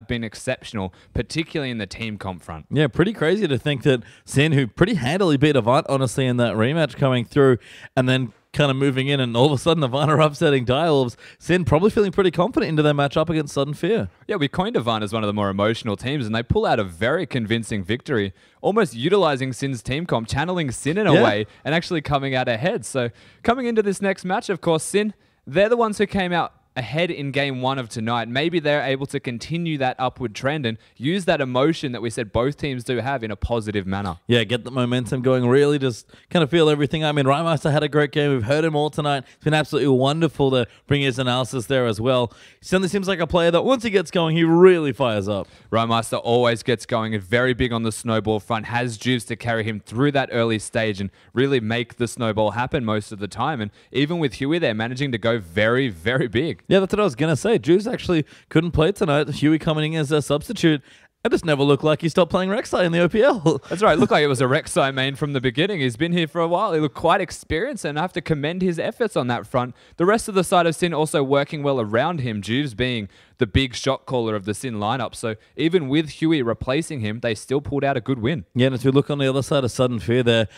been exceptional, particularly in the team comp front. Yeah, pretty crazy to think that Sin, who pretty handily beat Avant, honestly, in that rematch coming through, and then kind of moving in, and all of a sudden Avant are upsetting Direwolves. Sin probably feeling pretty confident into their matchup against Sudden Fear. Yeah, we coined Avant as one of the more emotional teams, and they pull out a very convincing victory, almost utilizing Sin's team comp, channeling Sin in a way, and actually coming out ahead. So coming into this next match, of course, Sin, they're the ones who came out ahead in game 1 of tonight. Maybe they're able to continue that upward trend and use that emotion that we said both teams do have in a positive manner. Yeah, get the momentum going, really just kind of feel everything. I mean, Rymeister had a great game. We've heard him all tonight. It's been absolutely wonderful to bring his analysis there as well. He certainly seems like a player that once he gets going, he really fires up. Rymeister always gets going and very big on the snowball front, has juice to carry him through that early stage and really make the snowball happen most of the time. And even with Huey, they're managing to go very, very big. Yeah, that's what I was going to say. Juice actually couldn't play tonight. Huey coming in as a substitute. It just never looked like he stopped playing Rek'Sai in the OPL. That's right. It looked like it was a Rek'Sai main from the beginning. He's been here for a while. He looked quite experienced, and I have to commend his efforts on that front. The rest of the side of Sin also working well around him, Juves being the big shot caller of the Sin lineup. So even with Huey replacing him, they still pulled out a good win. Yeah, and as we look on the other side of Sudden Fear there,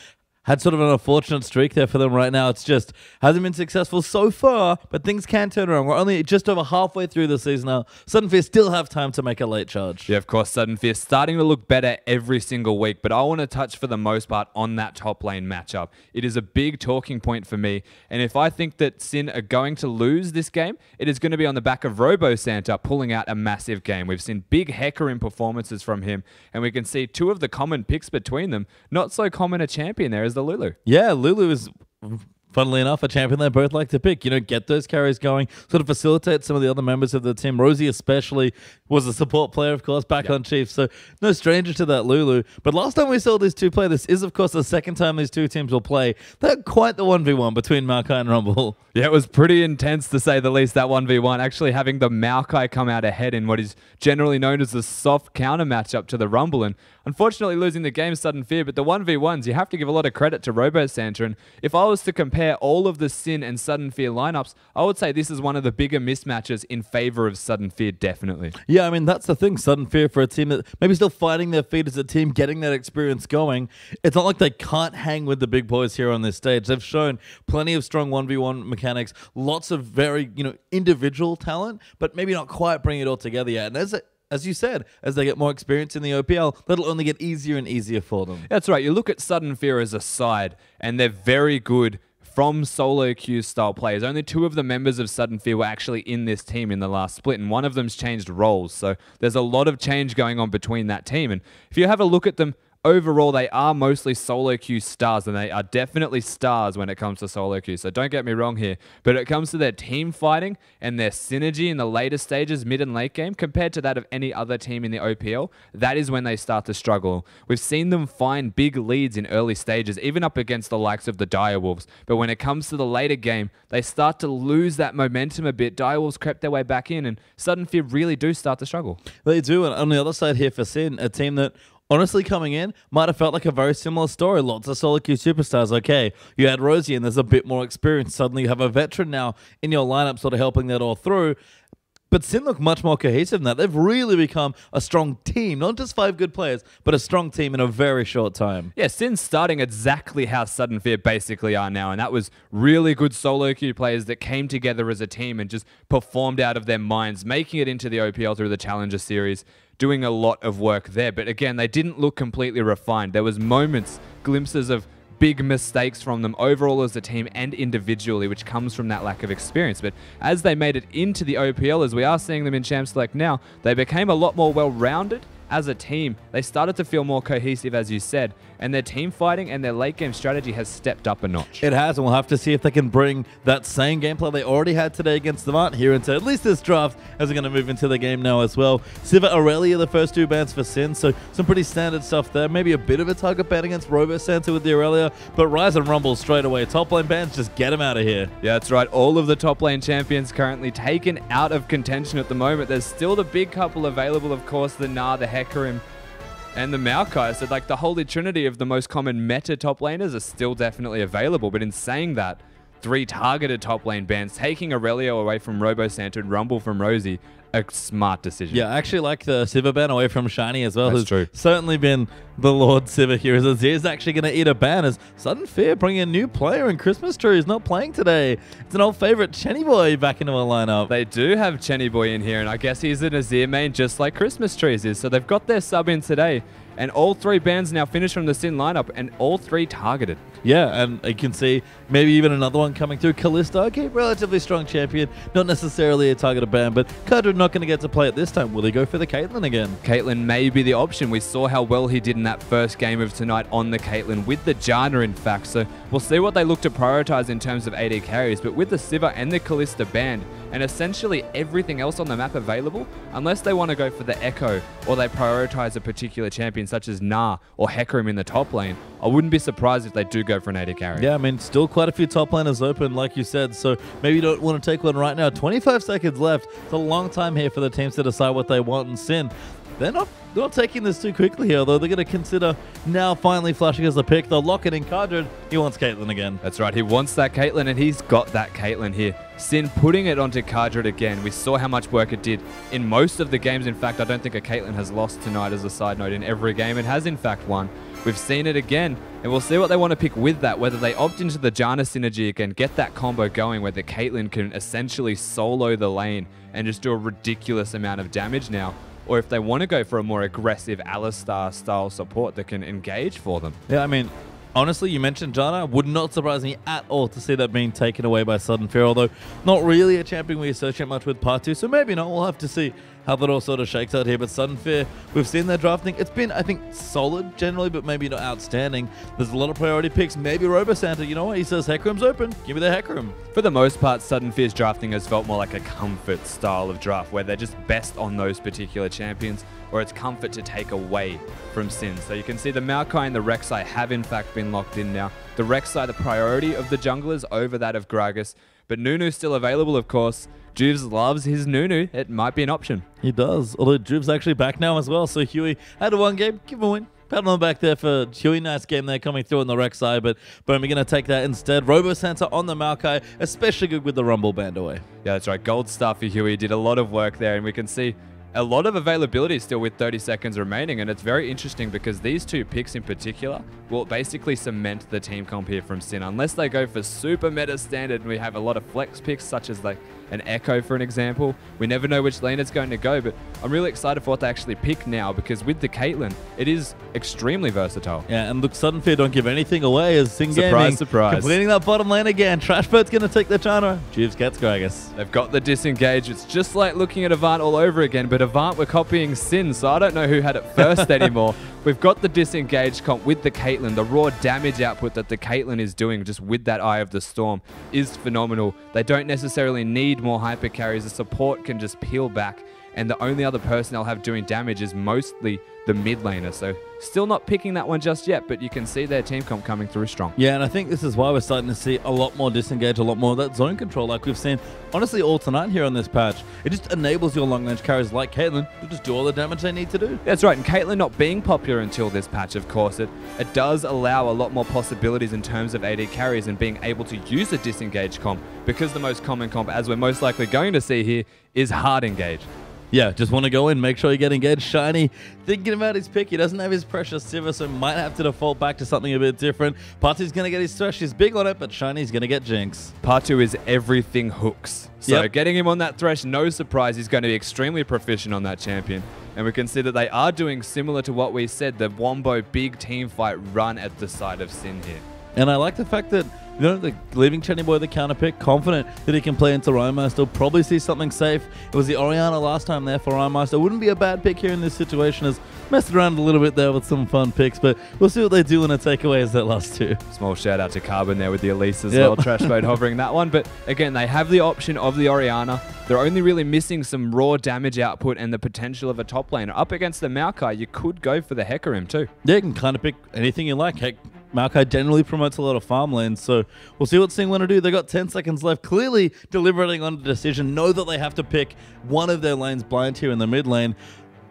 had sort of an unfortunate streak there for them right now. It's just hasn't been successful so far, but things can turn around. We're only just over halfway through the season now. Sudden Fear still have time to make a late charge. Yeah, of course, Sudden Fear starting to look better every single week, but I want to touch for the most part on that top lane matchup. It is a big talking point for me, and if I think that Sin are going to lose this game, it is going to be on the back of Robo Santa pulling out a massive game. We've seen big Hecarim performances from him, and we can see two of the common picks between them. Not so common a champion there is the Lulu. Yeah, Lulu is, funnily enough, a champion they both like to pick. You know, get those carries going, sort of facilitate some of the other members of the team. Rosie especially was a support player, of course, back on Chiefs, so no stranger to that Lulu. But last time we saw these two play, this is, of course, the second time these two teams will play. They're quite the 1v1 between Maokai and Rumble. Yeah, it was pretty intense, to say the least, that 1v1, actually having the Maokai come out ahead in what is generally known as the soft counter matchup to the Rumble, and unfortunately losing the game Sudden Fear. But the 1v1s, you have to give a lot of credit to Robo Santa, and if I was to compare all of the Sin and Sudden Fear lineups, I would say this is one of the bigger mismatches in favor of Sudden Fear, definitely. Yeah, I mean, that's the thing. Sudden Fear, for a team that maybe still finding their feet as a team, getting that experience going, it's not like they can't hang with the big boys here on this stage. They've shown plenty of strong 1v1 mechanics, lots of very, individual talent, but maybe not quite bring it all together yet. And as you said, as they get more experience in the OPL, that'll only get easier and easier for them. That's right. You look at Sudden Fear as a side, and they're very good from solo queue style players. Only two of the members of Sudden Fear were actually in this team in the last split, and one of them's changed roles. So there's a lot of change going on between that team. And if you have a look at them, overall, they are mostly solo queue stars, and they are definitely stars when it comes to solo queue. So don't get me wrong here, but it comes to their team fighting and their synergy in the later stages, mid and late game, compared to that of any other team in the OPL, that is when they start to struggle. We've seen them find big leads in early stages, even up against the likes of the Direwolves. But when it comes to the later game, they start to lose that momentum a bit. Direwolves crept their way back in, and Sudden Fear really do start to struggle. They do, and on the other side here for Sin, a team that honestly, coming in, might have felt like a very similar story. Lots of solo queue superstars. Okay, you had Rosie, and there's a bit more experience. Suddenly you have a veteran now in your lineup sort of helping that all through. But Sin look much more cohesive than that. They've really become a strong team. Not just 5 good players, but a strong team in a very short time. Yeah, Sin's starting exactly how Sudden Fear basically are now, and that was really good solo queue players that came together as a team and just performed out of their minds, making it into the OPL through the Challenger Series, doing a lot of work there. But again, they didn't look completely refined. There was moments, glimpses of big mistakes from them overall as a team and individually, which comes from that lack of experience. But as they made it into the OPL, as we are seeing them in Champ Select now, they became a lot more well-rounded as a team. They started to feel more cohesive, as you said, and their team fighting and their late game strategy has stepped up a notch. It has, and we'll have to see if they can bring that same gameplay they already had today against Avant here into at least this draft, as they're going to move into the game now as well. Siva, Aurelia, the first 2 bans for Sin, so some pretty standard stuff there. Maybe a bit of a target ban against Robo Santa with the Aurelia, but Rise and Rumble straight away. Top lane bans, just get them out of here. Yeah, that's right. All of the top lane champions currently taken out of contention at the moment. There's still the big couple available, of course, the Gnar, the Hecarim, and the Maokai. So like the holy trinity of the most common meta top laners are still definitely available. But in saying that, 3 targeted top lane bans, taking Aurelia away from Robo Santa and Rumble from Rosie, a smart decision. Yeah, I actually like the Sivir ban away from Shiny as well. That's who's true. certainly been the Lord Sivir here. As Azir's actually going to eat a ban as Sudden Fear bringing a new player in Christmas Tree who's not playing today. It's an old favorite, Chenny Boy, back into a lineup. They do have Chenny Boy in here, and I guess he's an Azir main just like Christmas Trees is. So they've got their sub in today, and all 3 bans now finished from the Sin lineup, and all 3 targeted. Yeah, and you can see maybe even another one coming through. Kalista, okay, relatively strong champion. Not necessarily a targeted ban, but Kadra not going to get to play it this time. Will he go for the Caitlyn again? Caitlyn may be the option. We saw how well he did in that first game of tonight on the Caitlyn with the Janna, in fact. So we'll see what they look to prioritize in terms of AD carries. But with the Sivir and the Kalista banned, and essentially everything else on the map available, unless they want to go for the Echo or they prioritize a particular champion such as Nah or Hecarim in the top lane, I wouldn't be surprised if they do go for an AD carry. Yeah, I mean, still quite a few top laners open, like you said, so maybe you don't want to take one right now. 25 seconds left. It's a long time here for the teams to decide what they want, and Sin, they're not taking this too quickly here, though. They're going to consider now finally flashing as a pick. They'll lock it in. Kadra, he wants Caitlyn again. That's right. He wants that Caitlyn, and he's got that Caitlyn here. Sin putting it onto Kadra again. We saw how much work it did in most of the games. In fact, I don't think a Caitlyn has lost tonight, as a side note, in every game. It has, in fact, won. We've seen it again, and we'll see what they want to pick with that, whether they opt into the Janna synergy again, get that combo going where the Caitlyn can essentially solo the lane and just do a ridiculous amount of damage now, or if they want to go for a more aggressive Alistar-style support that can engage for them. Yeah, I mean, honestly, you mentioned Janna. Would not surprise me at all to see that being taken away by Sudden Fear, although not really a champion we associate much with Part 2, so maybe not. We'll have to see how that all sort of shakes out here. But Sudden Fear, we've seen their drafting. It's been, I think, solid generally, but maybe not outstanding. There's a lot of priority picks. Maybe Robo Santa, you know what? He says Hecarim's open. Give me the Hecarim. For the most part, Sudden Fear's drafting has felt more like a comfort style of draft, where they're just best on those particular champions, or it's comfort to take away from Sin. So you can see the Maokai and the Rek'Sai have in fact been locked in now. The Rek'Sai, the priority of the junglers over that of Gragas, but Nunu's still available, of course. Juves loves his Nunu. It might be an option. He does, although Juve's actually back now as well, so Huey had a 1 game, give him a win. Pat on the back there for Huey. Nice game there coming through on the Rek'Sai, but Boom, we're going to take that instead. Robo Santa on the Maokai, especially good with the Rumble band away. Yeah, that's right. Gold star for Huey. Did a lot of work there, and we can see a lot of availability still with 30 seconds remaining, and it's very interesting because these 2 picks in particular will basically cement the team comp here from Sin. Unless they go for super meta standard and we have a lot of flex picks such as like an Echo for an example, we never know which lane it's going to go, but I'm really excited for what they actually pick now because with the Caitlyn, it is extremely versatile. Yeah, and look, Sudden Fear don't give anything away as Sin Gaming surprise. completing that bottom lane again. Trashbird's going to take the Janna. Juves gets Gragas. They've got the disengage. It's just like looking at Avant all over again, but Avant were copying Sin, so I don't know who had it first anymore. We've got the disengage comp with the Caitlyn. The raw damage output that the Caitlyn is doing just with that Eye of the Storm is phenomenal. They don't necessarily need more hyper carries. The support can just peel back, and the only other person they'll have doing damage is mostly the mid laner. So still not picking that one just yet, but you can see their team comp coming through strong. Yeah, and I think this is why we're starting to see a lot more disengage, a lot more of that zone control like we've seen, honestly, all tonight here on this patch. It just enables your long range carries like Caitlyn to just do all the damage they need to do. That's right, and Caitlyn not being popular until this patch, of course, it does allow a lot more possibilities in terms of AD carries and being able to use a disengage comp, because the most common comp, as we're most likely going to see here, is hard engage. Yeah, just want to go in, make sure you get engaged. Shiny, thinking about his pick. He doesn't have his precious Sivir, so might have to default back to something a bit different. Party's going to get his thresh. He's big on it, but Shiny's going to get Jinx. Part 2 is everything hooks. So Yep. getting him on that thresh, no surprise, he's going to be extremely proficient on that champion. And we can see that they are doing similar to what we said, the Wombo big team fight run at the side of Sin here. And I like the fact that, you know, they're leaving Chenny Boy the counter pick, confident that he can play into Rhymeister, probably see something safe. It was the Orianna last time there for Rhymeister. Wouldn't be a bad pick here in this situation, as messed around a little bit there with some fun picks, but we'll see what they do when a takeaway is that last 2. Small shout out to Carbon there with the Elise as well, Trash Mode hovering that one. But again, they have the option of the Orianna. They're only really missing some raw damage output and the potential of a top laner. Up against the Maokai, you could go for the Hecarim too. Yeah, you can kind of pick anything you like. Heck, Maokai generally promotes a lot of farm lanes, so we'll see what Sing want to do. They got 10 seconds left, clearly deliberating on a decision. Know that they have to pick one of their lanes blind here in the mid lane.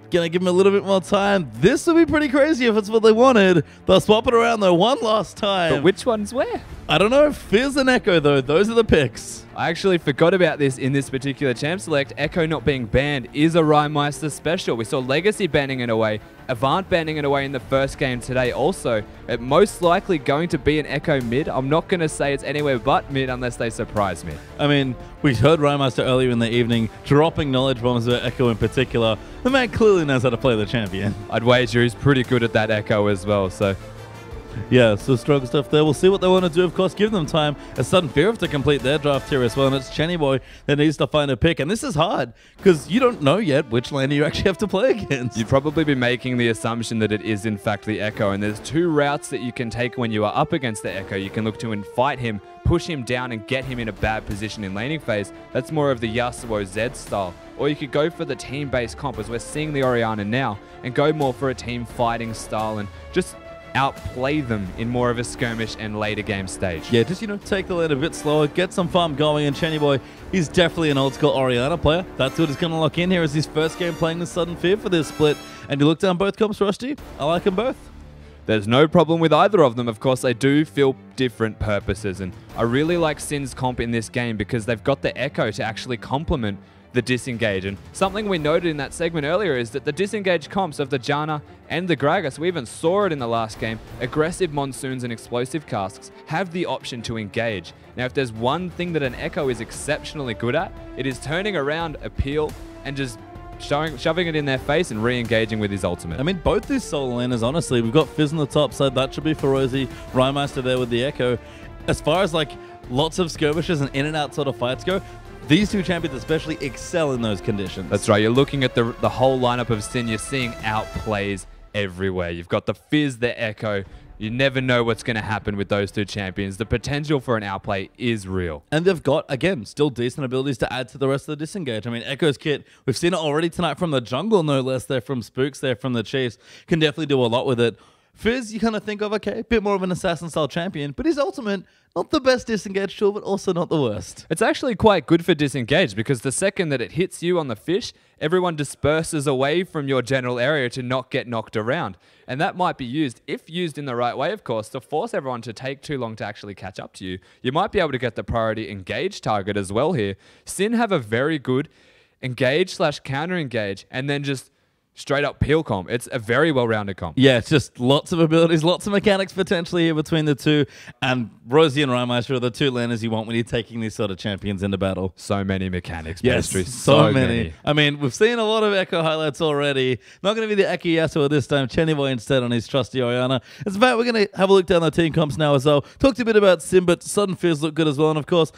Gonna give them a little bit more time. This would be pretty crazy if it's what they wanted. They'll swap it around though one last time. But which one's where? I don't know. Fizz and Echo, though. Those are the picks. I actually forgot about this in this particular Champ Select. Echo not being banned is a Rhymeister special. We saw Legacy banning it away, Avant banning it away in the first game today also. It most likely going to be an Echo mid. I'm not going to say it's anywhere but mid unless they surprise me. I mean, we heard Rhymeister earlier in the evening dropping knowledge bombs about Echo in particular. The man clearly knows how to play the champion. I'd wager he's pretty good at that Echo as well, so... Yeah, so strong stuff there. We'll see what they want to do, of course. Give them time. A Sudden Fear to complete their draft here as well, and it's Chenny Boy that needs to find a pick. And this is hard, because you don't know yet which laner you actually have to play against. You'd probably be making the assumption that it is in fact the Echo, and there's two routes that you can take when you are up against the Echo. You can look to and fight him, push him down, and get him in a bad position in laning phase. That's more of the Yasuo Zed style. Or you could go for the team-based comp, as we're seeing the Orianna now, and go more for a team fighting style and just outplay them in more of a skirmish and later game stage. Yeah, just, take the lane a bit slower, get some farm going, and Chenny Boy, he's definitely an old school Orianna player. That's what he's going to lock in here as his first game playing the Sudden Fear for this split. And you look down both comps, Rusty. I like them both. There's no problem with either of them. Of course, they do feel different purposes, and I really like Sin's comp in this game because they've got the Echo to actually complement the disengage. And something we noted in that segment earlier is that the disengage comps of the Janna and the Gragas, we even saw it in the last game, aggressive monsoons and explosive casks have the option to engage. Now, if there's one thing that an Echo is exceptionally good at, it is turning around a peel and just shoving it in their face and re-engaging with his ultimate. I mean, both these solo laners, honestly, we've got Fizz on the top side. That should be for Rosie. Rhymeister there with the Echo. As far as lots of skirmishes and in and out sort of fights go, these two champions especially excel in those conditions. That's right. You're looking at the whole lineup of Sin. You're seeing outplays everywhere. You've got the Fizz, the Echo. You never know what's going to happen with those two champions. The potential for an outplay is real. And they've got, again, still decent abilities to add to the rest of the disengage. I mean, Echo's kit, we've seen it already tonight from the jungle, no less. There from Spooks, there from the Chiefs. Can definitely do a lot with it. Fizz, you kind of think of, okay, a bit more of an assassin-style champion, but his ultimate, not the best disengage tool, but also not the worst. It's actually quite good for disengage because the second that it hits you on the fish, everyone disperses away from your general area to not get knocked around. And that might be used, if used in the right way, of course, to force everyone to take too long to actually catch up to you. You might be able to get the priority engage target as well here. Sin have a very good engage/counter engage, and then just straight up peel comp. It's a very well-rounded comp. Yeah, it's just lots of abilities, lots of mechanics potentially here between the two. And Rosie and Rhymeister are the two laners you want when you're taking these sort of champions into battle. So many mechanics, yes, Pastry. So many. I mean, we've seen a lot of Echo highlights already. Not going to be the Echo Yasuo this time. Chenny Boy instead on his trusty Orianna. It's about we're going to have a look down the team comps now as well. Talked a bit about Sim, but Sudden Fears look good as well. And of course,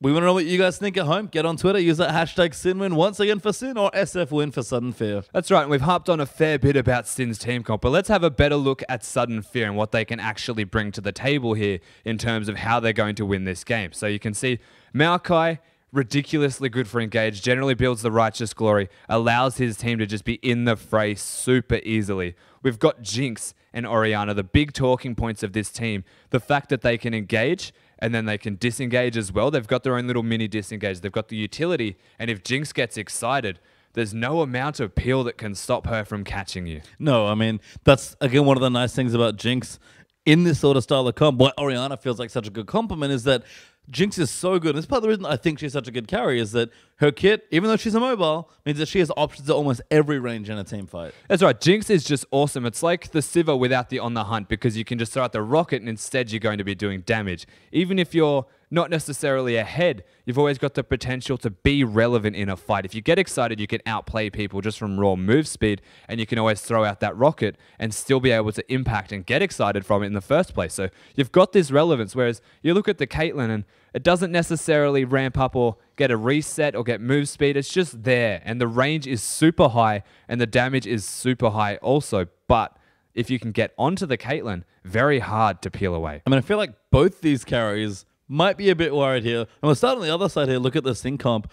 we want to know what you guys think at home. Get on Twitter. Use that hashtag SinWin once again for Sin or SFWin for Sudden Fear. That's right. And we've harped on a fair bit about Sin's team comp, but let's have a better look at Sudden Fear and what they can actually bring to the table here in terms of how they're going to win this game. So you can see Maokai, ridiculously good for engage, generally builds the Righteous Glory, allows his team to just be in the fray super easily. We've got Jinx and Orianna, the big talking points of this team. The fact that they can engage and then they can disengage as well. They've got their own little mini disengage. They've got the utility. And if Jinx gets excited, there's no amount of peel that can stop her from catching you. No, I mean, that's, again, one of the nice things about Jinx in this sort of style of comp. Why Orianna feels like such a good compliment is that Jinx is so good. And it's part of the reason I think she's such a good carry is that her kit, even though she's a mobile, means that she has options at almost every range in a team fight. That's right. Jinx is just awesome. It's like the Sivir without the on the hunt because you can just throw out the rocket and instead you're going to be doing damage. Even if you're not necessarily ahead, you've always got the potential to be relevant in a fight. If you get excited, you can outplay people just from raw move speed, and you can always throw out that rocket and still be able to impact and get excited from it in the first place. So you've got this relevance, whereas you look at the Caitlyn and it doesn't necessarily ramp up or get a reset or get move speed. It's just there, and the range is super high and the damage is super high also. But if you can get onto the Caitlyn, very hard to peel away. I mean, I feel like both these carries might be a bit worried here. And we'll start on the other side here. Look at the sync comp.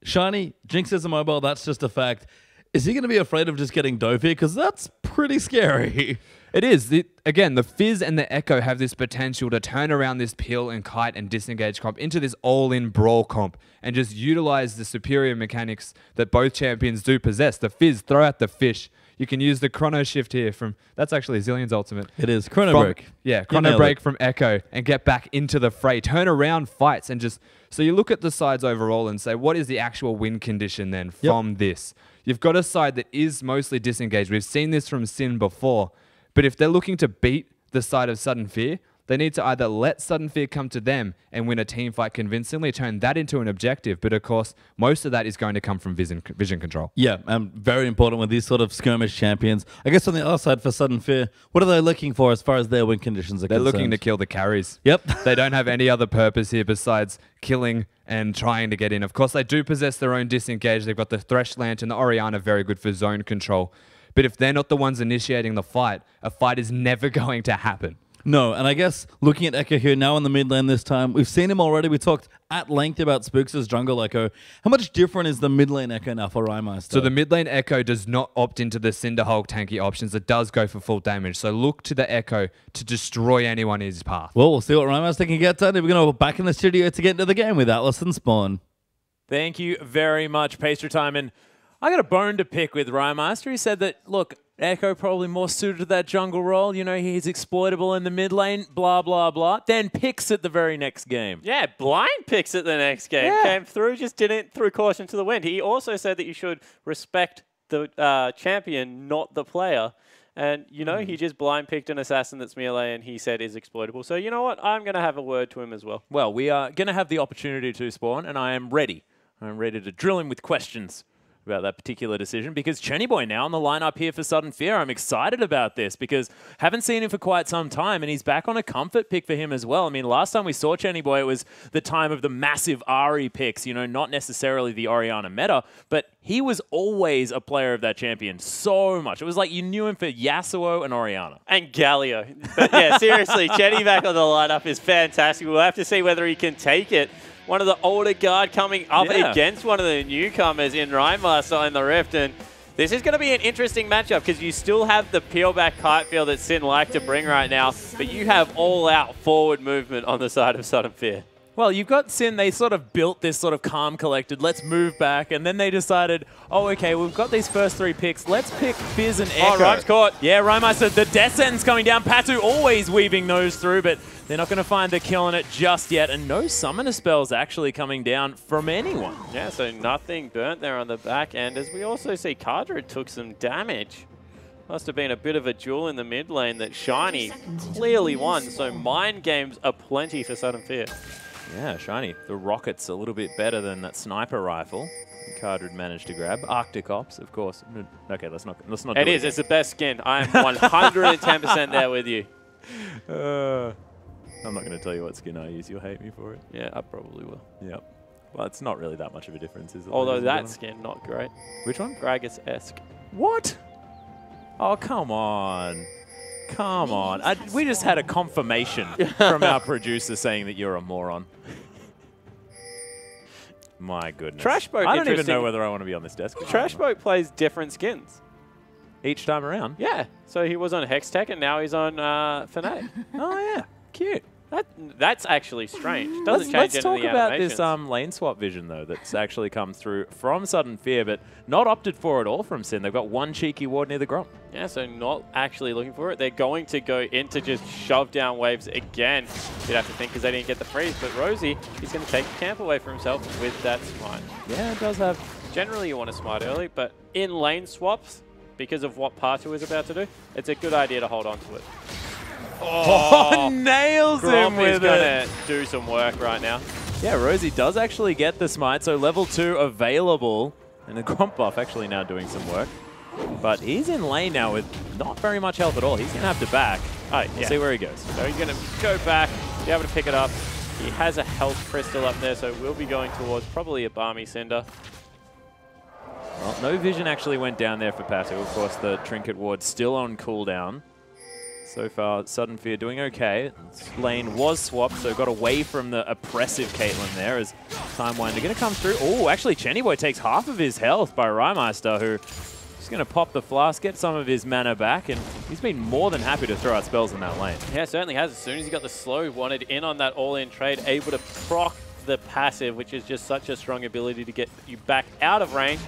Shiny, Jinx is a mobile. That's just a fact. Is he going to be afraid of just getting dove here? Because that's pretty scary. It is. Again, the Fizz and the Echo have this potential to turn around this peel and kite and disengage comp into this all-in brawl comp and just utilize the superior mechanics that both champions do possess. The Fizz, throw out the fish. You can use the chrono shift here from, that's actually Zillion's ultimate. It is. Chrono From- break. Yeah, You chrono nailed break it. from Echo and get back into the fray. Turn around fights and just... So you look at the sides overall and say, what is the actual win condition then from this? You've got a side that is mostly disengaged. We've seen this from Sin before. But if they're looking to beat the side of Sudden Fear, they need to either let Sudden Fear come to them and win a team fight convincingly, turn that into an objective. But of course, most of that is going to come from vision control. Yeah, very important with these sort of skirmish champions. I guess on the other side for Sudden Fear, what are they looking for as far as their win conditions are They're concerned? looking to kill the carries. Yep. They don't have any other purpose here besides killing and trying to get in. Of course, they do possess their own disengage. They've got the Thresh Lantern, the Orianna, very good for zone control. But if they're not the ones initiating the fight, a fight is never going to happen. No, and I guess looking at Echo here now in the mid lane this time, we've seen him already. We talked at length about Spooks' jungle Echo. How much different is the mid lane Echo now for Rymeister? So the mid lane Echo does not opt into the Cinder Hulk tanky options. It does go for full damage. So look to the Echo to destroy anyone in his path. Well, we'll see what Rymeister can get done. We're going to go back in the studio to get into the game with Atlas and Spawn. Thank you very much, Pastry Time. And I got a bone to pick with Rymeister. He said that, look, Echo probably more suited to that jungle role. You know, he's exploitable in the mid lane, blah, blah, blah. Then picks it the very next game. Yeah, blind picks it the next game. Yeah. Came through, just didn't, threw caution to the wind. He also said that you should respect the champion, not the player. And, you know, he just blind picked an assassin that's melee and he said is exploitable. So, you know what? I'm going to have a word to him as well. Well, we are going to have the opportunity to, Spawn, and I am ready. I'm ready to drill him with questions about that particular decision, because Chenny Boy now on the lineup here for Sudden Fear. I'm excited about this because haven't seen him for quite some time, and he's back on a comfort pick for him as well. I mean, last time we saw Chenny Boy, it was the time of the massive Ari picks, you know, not necessarily the Orianna meta, but he was always a player of that champion so much. It was like you knew him for Yasuo and Orianna. And Galio. But yeah, seriously, Chetty back on the lineup is fantastic. We'll have to see whether he can take it. One of the older guard coming up against one of the newcomers in Rymeister in the Rift. And this is going to be an interesting matchup because you still have the peel back kite feel that Sin like to bring right now, but you have all-out forward movement on the side of Sudden Fear. Well, you've got Sin, they sort of built this sort of calm, collected, let's move back, and then they decided, oh, okay, we've got these first three picks, let's pick Fizz and Echo. Oh, Rhyme's caught. Yeah, Rymeister, the death sentence coming down, Patu always weaving those through, but they're not going to find the kill on it just yet, and no summoner spells actually coming down from anyone. Yeah, so nothing burnt there on the back end, as we also see Cardred took some damage. Must have been a bit of a duel in the mid lane that Shiny clearly won, so mind games aplenty for Sudden Fear. Yeah, Shiny. The rocket's a little bit better than that sniper rifle Cardred managed to grab. Arctic Ops, of course. Okay, let's not do it. It is. It's the best skin. I'm 110% there with you. I'm not going to tell you what skin I use. You'll hate me for it. Yeah, I probably will. Yep. Well, it's not really that much of a difference, is it? Although ladies and that gentlemen? skin, not great. Which one? Gragas-esque. What? Oh, come on. Come on. We just had a confirmation from our producer saying that you're a moron. My goodness. Trashboat, I don't even interesting. know whether I want to be on this desk. Trashboat plays different skins. Each time around? Yeah. So he was on Hextech and now he's on Fnatic. Oh, yeah. Cute. That's actually strange. Doesn't change Let's any talk of the about animations. this lane swap vision, though, that's actually come through from Sudden Fear, but not opted for at all from Sin. They've got one cheeky ward near the Gromp. Yeah, so not actually looking for it. They're going to go into just shove down waves again. You'd have to think because they didn't get the freeze. But Rosie, he's going to take the camp away for himself with that smite. Yeah, it does have... Generally, you want to smite early, but in lane swaps, because of what Patu is about to do, it's a good idea to hold on to it. Oh, nails him Gromp is with going it. to do some work right now. Yeah, Rosie does actually get the smite, so level 2 available. And the Gromp buff actually now doing some work. But he's in lane now with not very much health at all. He's going to have to back. Oh, We'll see where he goes. So he's going to go back, be able to pick it up. He has a health crystal up there, so we'll be going towards probably a Balmy Cinder. Well, no vision actually went down there for Patu. Of course, the Trinket Ward still on cooldown. So far, Sudden Fear doing okay. Lane was swapped, so got away from the oppressive Caitlyn there as Timewinder going to come through. Oh, actually, Chenny Boy takes half of his health by Rymeister, who is going to pop the flask, get some of his mana back, and he's been more than happy to throw out spells in that lane. Yeah, certainly has. As soon as he got the slow, wanted in on that all-in trade, able to proc the passive, which is just such a strong ability to get you back out of range.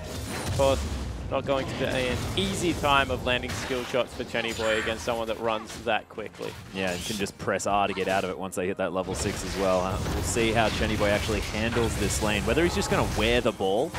Of course, Not going to be an easy time of landing skill shots for Chenny Boy against someone that runs that quickly. Yeah, and can just press R to get out of it once they hit that level 6 as well. We'll see how Chenny Boy actually handles this lane, whether he's just going to wear the ball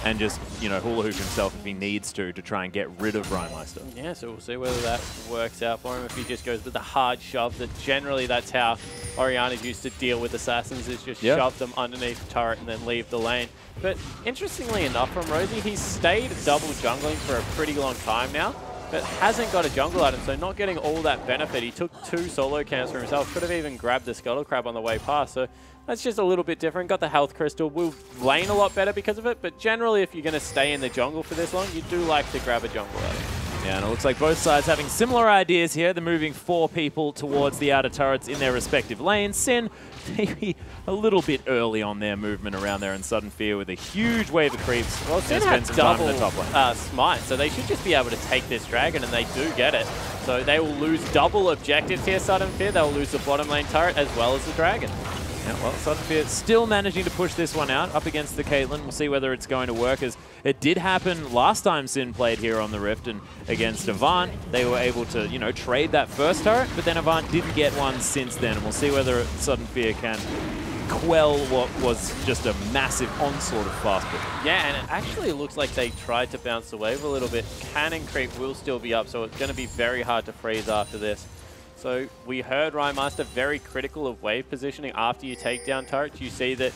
and just, you know, hula hoop himself if he needs to try and get rid of Rhymeister. Yeah, so we'll see whether that works out for him. If he just goes with the hard shove, that generally that's how Oriana's used to deal with Assassins, is just shove them underneath the turret and then leave the lane. But interestingly enough from Rosie, he's stayed double jungling for a pretty long time now, but hasn't got a jungle item, so not getting all that benefit. He took 2 solo camps for himself, could have even grabbed the Scuttle Crab on the way past, so that's just a little bit different. Got the health crystal, will lane a lot better because of it, but generally if you're going to stay in the jungle for this long, you do like to grab a jungle item. Yeah, and it looks like both sides having similar ideas here. They're moving 4 people towards the outer turrets in their respective lanes. Sin, maybe a little bit early on their movement around there in Sudden Fear with a huge wave of creeps. Well, Sin had double smite, so they should just be able to take this dragon, and they do get it. So they will lose double objectives here, Sudden Fear. They'll lose the bottom lane turret as well as the dragon. Yeah, well, Sudden Fear still managing to push this one out up against the Caitlyn. We'll see whether it's going to work, as it did happen last time Sin played here on the Rift, and against Avant, they were able to, you know, trade that first turret, but then Avant didn't get one since then, and we'll see whether Sudden Fear can quell what was just a massive onslaught of fast pick. Yeah, and it actually looks like they tried to bounce the wave a little bit. Cannon creep will still be up, so it's going to be very hard to freeze after this. So we heard Rhymeister very critical of wave positioning after you take down turrets. You see that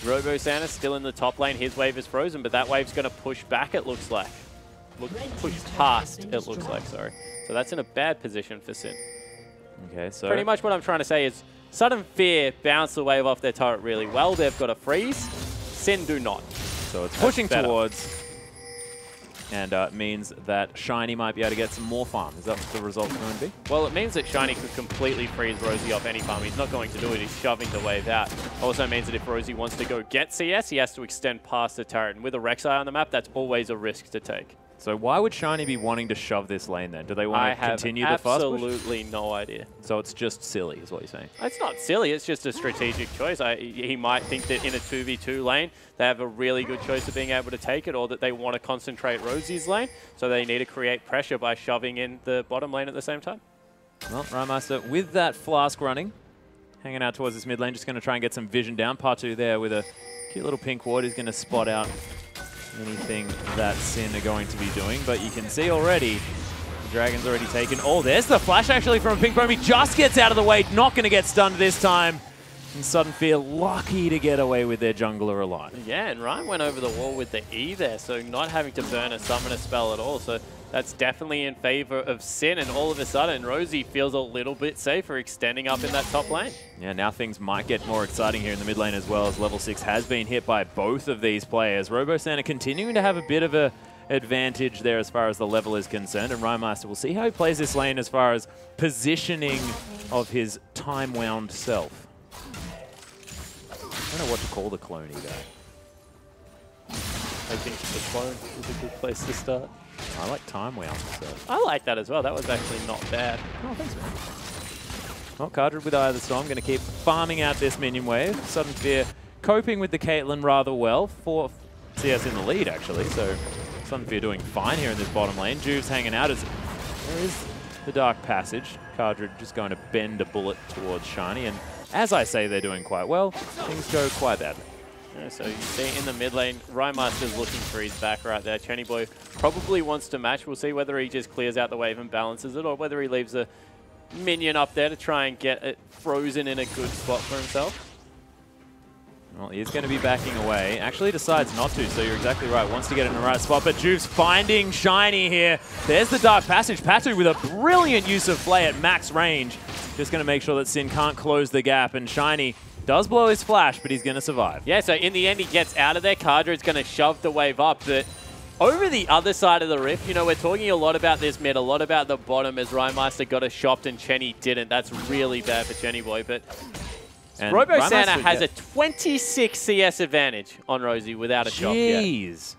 Robo Santa's still in the top lane. His wave is frozen, but that wave's going to push back, it looks like. Push past, it looks like, sorry. So that's in a bad position for Sin. Okay, so pretty much what I'm trying to say is Sudden Fear bounce the wave off their turret really well. They've got a freeze. Sin do not. So it's pushing towards, and it means that Shiny might be able to get some more farm. Is that what the result's going to be? Well, it means that Shiny could completely freeze Rosie off any farm. He's not going to do it. He's shoving the wave out. Also means that if Rosie wants to go get CS, he has to extend past the turret. And with a Rek'Sai on the map, that's always a risk to take. So why would Shiny be wanting to shove this lane then? Do they want to continue the fast push? I have absolutely no idea. So it's just silly, is what you're saying? It's not silly. It's just a strategic choice. He might think that in a 2v2 lane, they have a really good choice of being able to take it, or that they want to concentrate Rosie's lane, so they need to create pressure by shoving in the bottom lane at the same time. Well, Rhymeister with that flask running, hanging out towards this mid lane, just going to try and get some vision down. Partu there with a cute little pink ward is going to spot out anything that Sin are going to be doing, but you can see already the dragon's already taken. Oh, there's the flash actually from Pink Bomb. He just gets out of the way, not going to get stunned this time. And Sudden Fear lucky to get away with their jungler alive. Yeah, and Ryan went over the wall with the E there, so not having to burn a summoner spell at all. So that's definitely in favor of Sin, and all of a sudden Rosie feels a little bit safer extending up in that top lane. Yeah, now things might get more exciting here in the mid lane as well, as level 6 has been hit by both of these players. Robo Santa continuing to have a bit of a advantage there as far as the level is concerned, and Rhymeister will see how he plays this lane as far as positioning of his time-wound self. I don't know what to call the cloney guy. I think the clone is a good place to start. I like time-wound self. I like that as well. That was actually not bad. Oh, thanks, man. Well, Cardred with Eye of the Storm, going to keep farming out this minion wave. Sudden Fear coping with the Caitlyn rather well. For CS in the lead, actually, so Sudden Fear doing fine here in this bottom lane. Juve's hanging out as there is the Dark Passage. Cardred just going to bend a bullet towards Shiny, and as I say, they're doing quite well. Things go quite badly. Yeah, so you see in the mid lane, Rhymeister's looking for his back right there. Chenny Boy probably wants to match. We'll see whether he just clears out the wave and balances it, or whether he leaves a minion up there to try and get it frozen in a good spot for himself. Well, he's going to be backing away. Actually decides not to, so you're exactly right. Wants to get in the right spot, but Juve's finding Shiny here. There's the Dark Passage. Patu with a brilliant use of Flay at max range. Just going to make sure that Sin can't close the gap, and Shiny does blow his flash, but he's going to survive. Yeah, so in the end, he gets out of there. Cardred's going to shove the wave up, but over the other side of the rift, you know, we're talking a lot about this mid, a lot about the bottom, as Rhymeister got a shopped and Chenny didn't. That's really bad for Chenny Boy, but Robo Santa has a 26 CS advantage on Rosie without a shop yet. Jeez.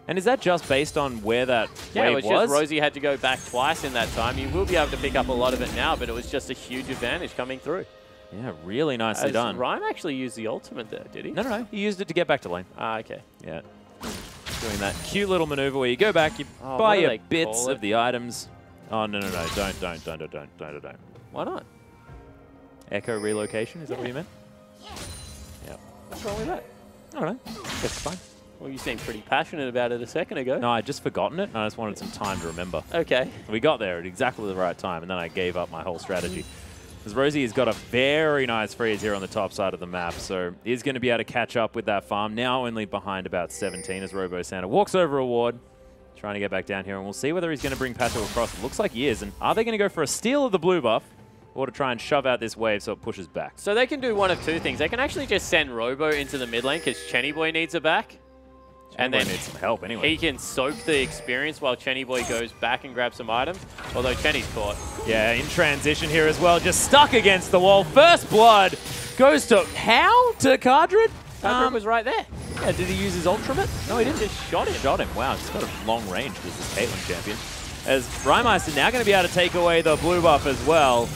And is that just based on where that wave was? Yeah, it was just Rosie had to go back twice in that time. You will be able to pick up a lot of it now, but it was just a huge advantage coming through. Yeah, really nicely done. Rhyme actually used the ultimate there, did he? No. He used it to get back to lane. Ah, okay. Yeah. Doing that cute little maneuver where you go back, you buy what do your they bits call of it? the items. Oh, no, don't. Why not? Echo relocation, is that what you meant? Yeah. What's wrong with that? I don't know. That's fine. Well, you seemed pretty passionate about it a second ago. No, I'd just forgotten it, and I just wanted some time to remember. Okay. We got there at exactly the right time, and then I gave up my whole strategy. Because Rosie has got a very nice freeze here on the top side of the map, so he's going to be able to catch up with that farm, now only behind about 17 as Robo Santa walks over a ward, trying to get back down here, and we'll see whether he's going to bring Pato across. It looks like he is, and are they going to go for a steal of the blue buff, or to try and shove out this wave so it pushes back? So they can do one of two things. They can actually just send Robo into the mid lane because Chenny Boy needs a back. And then needs some help anyway. He can soak the experience while Chenny Boy goes back and grabs some items, although Chenny's caught. Yeah, in transition here as well, just stuck against the wall. First blood goes to how? To Cardred? Cardred was right there. Yeah, did he use his ultimate? No, he didn't. Just shot him. Shot him. Wow, he's got a long range because this Caitlyn champion. As Rymeister now going to be able to take away the blue buff as well.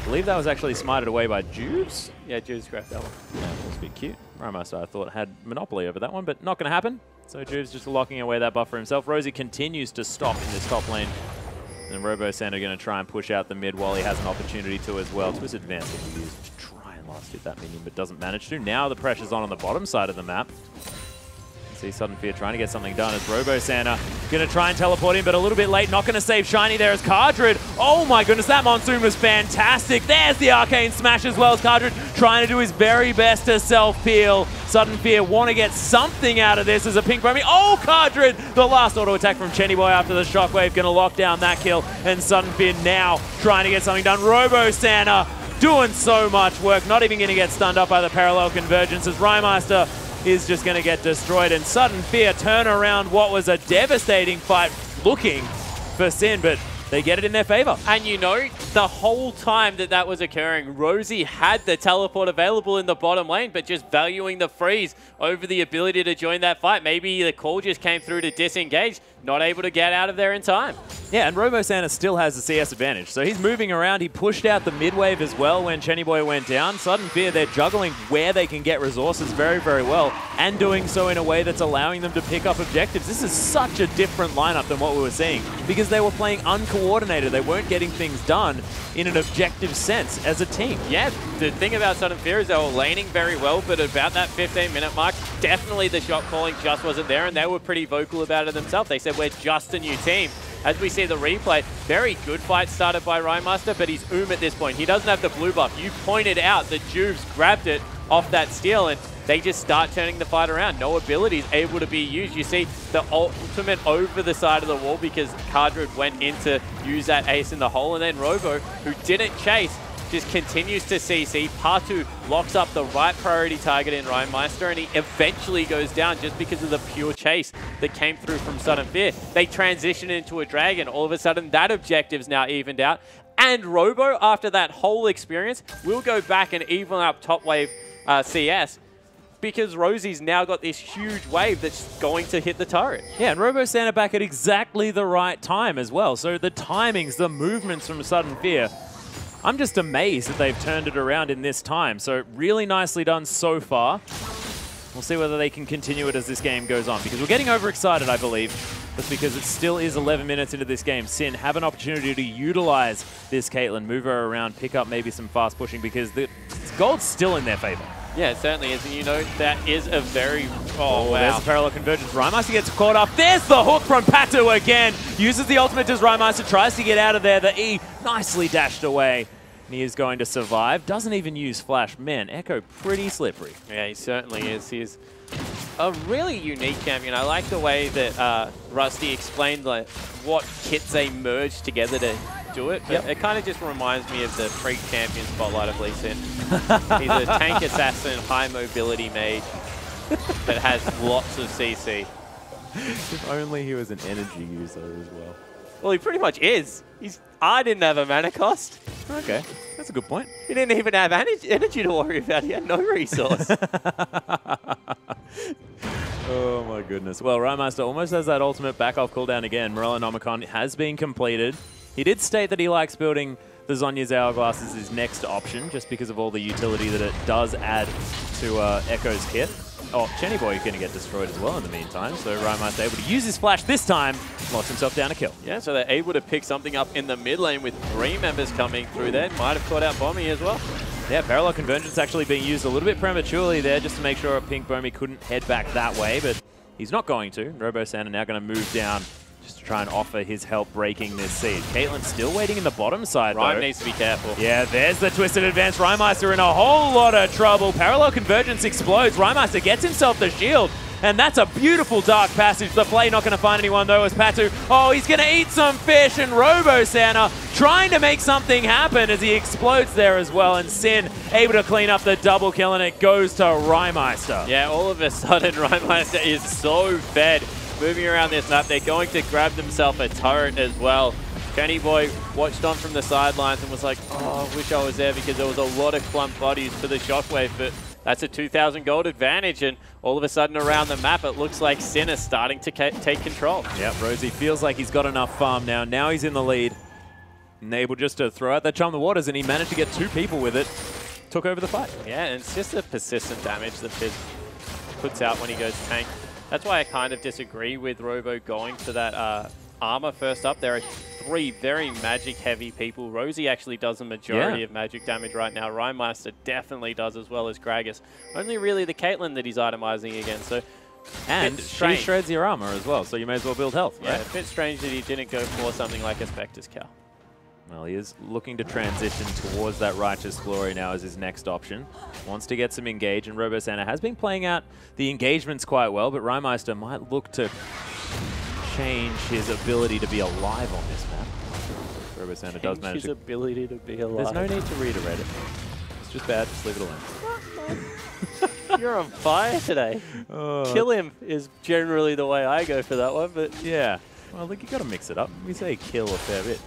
I believe that was actually smited away by Juves. Yeah, Juves grabbed that one. Yeah, that was a bit cute. Rymeister, I thought, had monopoly over that one, but not going to happen. So Juves just locking away that buff for himself. Rosie continues to stop in this top lane. And Robo Santa going to try and push out the mid while he has an opportunity to as well. To his advantage, he used to try and last hit that minion, but doesn't manage to. Now the pressure's on the bottom side of the map. See Sudden Fear trying to get something done as Robo Santa going to try and teleport in, but a little bit late. Not going to save Shiny there as Cardred. Oh my goodness, that Monsoon was fantastic. There's the Arcane Smash as well as Cardred trying to do his very best to self-peel. Sudden Fear want to get something out of this as a pink Romy. Oh, Cardred! The last auto attack from Chenny Boy after the Shockwave going to lock down that kill. And Sudden Fear now trying to get something done. Robo Santa doing so much work. Not even going to get stunned up by the parallel convergence as Rymeister is just going to get destroyed, and Sudden Fear turn around what was a devastating fight looking for Sin, but they get it in their favor. And you know, the whole time that that was occurring, Rosie had the teleport available in the bottom lane, but just valuing the freeze over the ability to join that fight. Maybe the call just came through to disengage, not able to get out of there in time. Yeah, and Robo Santa still has the CS advantage, so he's moving around. He pushed out the mid wave as well when Chenny Boy went down. Sudden Fear, they're juggling where they can get resources very, very well, and doing so in a way that's allowing them to pick up objectives. This is such a different lineup than what we were seeing, because they were playing uncoordinated. They weren't getting things done in an objective sense as a team. Yeah, the thing about Sudden Fear is they were laning very well, but about that 15-minute mark, definitely the shot calling just wasn't there, and they were pretty vocal about it themselves. They said, we're just a new team. As we see the replay, very good fight started by Rymeister, but he's at this point. He doesn't have the blue buff. You pointed out that Juves grabbed it off that steal, and they just start turning the fight around. No abilities able to be used. You see the ultimate over the side of the wall because Cardred went in to use that ace in the hole, and then Robo, who didn't chase, just continues to CC. Patu locks up the right priority target in Rymeister, and he eventually goes down just because of the pure chase that came through from Sudden Fear. They transition into a dragon. All of a sudden, that objective's now evened out. And Robo, after that whole experience, will go back and even up top wave CS, because Rosie's now got this huge wave that's going to hit the turret. Yeah, and Robo Santa back at exactly the right time as well. So the timings, the movements from Sudden Fear, I'm just amazed that they've turned it around in this time. So really nicely done so far. We'll see whether they can continue it as this game goes on, because we're getting overexcited, I believe. That's because it still is 11 minutes into this game. Sin have an opportunity to utilize this Caitlyn, move her around, pick up maybe some fast pushing, because the gold's still in their favor. Yeah, it certainly is. And you know, that is a very... Oh, wow. There's a parallel convergence. Rymeister gets caught up. There's the hook from Patu again. Uses the ultimate as Rymeister tries to get out of there. The E nicely dashed away. And he is going to survive. Doesn't even use flash. Man, Echo pretty slippery. Yeah, he certainly is. He's a really unique champion. I like the way that Rusty explained like what kits they merged together to do it. But it kind of just reminds me of the Freak Champion spotlight of Lee Sin. He's a tank assassin, high mobility mage that has lots of CC. If only he was an energy user as well. Well, he pretty much is. I didn't have a mana cost. Okay, that's a good point. He didn't even have energy to worry about. He had no resource. Oh my goodness. Well, Rymeister almost has that ultimate back off cooldown again. Morellonomicon has been completed. He did state that he likes building the Zhonya's Hourglass as his next option, just because of all the utility that it does add to Echo's kit. Oh, Chenny Boy going to get destroyed as well in the meantime. So Rymeister able to use his flash this time, locks himself down a kill. Yeah, so they're able to pick something up in the mid lane with 3 members coming through there. Might have caught out Bommy as well. Yeah, Parallel Convergence actually being used a little bit prematurely there just to make sure Pink Bommy couldn't head back that way, but he's not going to. Robo-Santa now going to move down just to try and offer his help breaking this siege. Caitlyn still waiting in the bottom side, Rhyme though. needs to be careful. Yeah, there's the twisted advance. Rymeister in a whole lot of trouble. Parallel Convergence explodes. Rymeister gets himself the shield. And that's a beautiful dark passage. The play not going to find anyone, though, as Patu. Oh, he's going to eat some fish. And Robo-Santa trying to make something happen as he explodes there as well. And Sin able to clean up the double kill, and it goes to Rymeister. Yeah, all of a sudden, Rymeister is so fed. Moving around this map, they're going to grab themselves a turret as well. Kenny Boy watched on from the sidelines and was like, oh, I wish I was there, because there was a lot of clump bodies for the Shockwave, but that's a 2,000 gold advantage, and all of a sudden around the map, it looks like Sin is starting to take control. Yep, Rosie feels like he's got enough farm now. Now he's in the lead. And able just to throw out that Chum the Waters, and he managed to get 2 people with it. Took over the fight. Yeah, and it's just the persistent damage that Fizz puts out when he goes tank. That's why I kind of disagree with Robo going to that armor first up. There are 3 very magic-heavy people. Rosie actually does the majority of magic damage right now. Rymeister definitely does, as well as Gragas. Only really the Caitlyn that he's itemizing against. So, and she shreds your armor as well, so you may as well build health, right? Yeah, a bit strange that he didn't go for something like a Spectre's Cow. Well, he is looking to transition towards that Righteous Glory now as his next option. Wants to get some engage, and Robo-Santa has been playing out the engagements quite well, but Rymeister might look to change his ability to be alive on this map. Robo-Santa does manage his ability to be alive. There's no need to reiterate it. It's just bad, just leave it alone. You're on fire today. Kill him is generally the way I go for that one, but yeah. Well, look, you got to mix it up. We say kill a fair bit.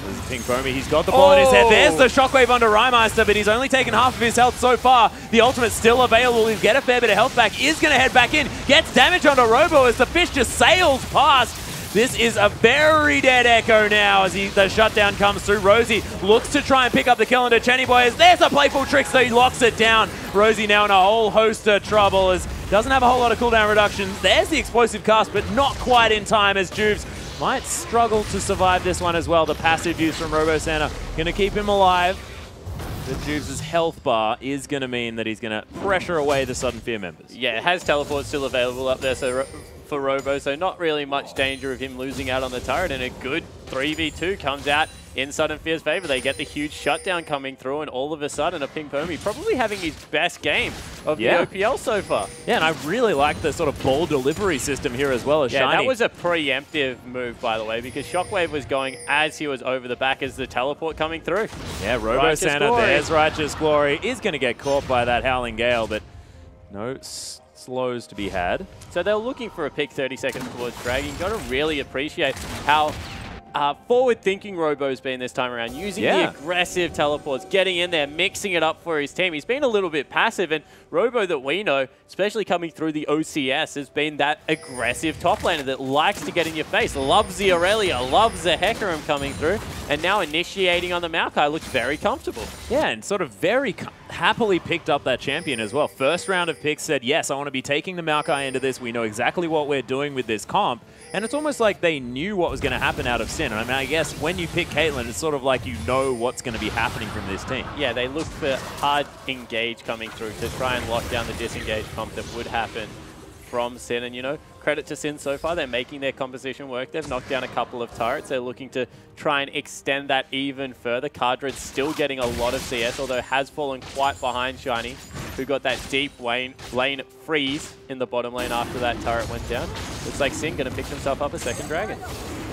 This is Pink Bommy. He's got the ball in his head. There's the Shockwave onto Rymeister, but he's only taken half of his health so far. The ultimate's still available. He'll get a fair bit of health back. Is going to head back in. Gets damage onto Robo as the fish just sails past. This is a very dead Echo now as the shutdown comes through. Rosie looks to try and pick up the kill into Chenny Boy. There's a playful trick, so he locks it down. Rosie now in a whole host of trouble as doesn't have a whole lot of cooldown reductions. There's the explosive cast, but not quite in time as Juves might struggle to survive this one as well. The passive use from Robo-Santa going to keep him alive. But Juves' health bar is going to mean that he's going to pressure away the Sudden Fear members. Yeah, it has teleport still available up there for Robo, so not really much danger of him losing out on the turret, and a good 3v2 comes out in Sudden Fear's favor. They get the huge shutdown coming through, and all of a sudden a Pink Bommy probably having his best game of the OPL so far. Yeah, and I really like the sort of ball delivery system here as well as Shiny. Yeah, that was a preemptive move, by the way, because Shockwave was going as he was over the back as the teleport coming through. Yeah, Robo-Santa, there's Righteous Glory, is going to get caught by that Howling Gale, but no slows to be had. So they're looking for a pick 30 seconds towards Dragon. Got to really appreciate how forward-thinking Robo's been this time around, using the aggressive teleports, getting in there, mixing it up for his team. He's been a little bit passive, and Robo that we know, especially coming through the OCS, has been that aggressive top laner that likes to get in your face, loves the Aurelia, loves the Hecarim coming through, and now initiating on the Maokai looks very comfortable. Yeah, and sort of very happily picked up that champion as well. First round of picks said, yes, I want to be taking the Maokai into this. We know exactly what we're doing with this comp. And it's almost like they knew what was going to happen out of Sin. And I mean, I guess when you pick Caitlyn, it's sort of like you know what's going to be happening from this team. Yeah, they look for hard engage coming through to try and lock down the disengage comp that would happen from Sin. And, you know, credit to Sin so far. They're making their composition work. They've knocked down a couple of turrets. They're looking to try and extend that even further. Cardred's still getting a lot of CS, although has fallen quite behind Shiny, who got that deep lane freeze in the bottom lane after that turret went down. Looks like Sin going to pick himself up a second Dragon.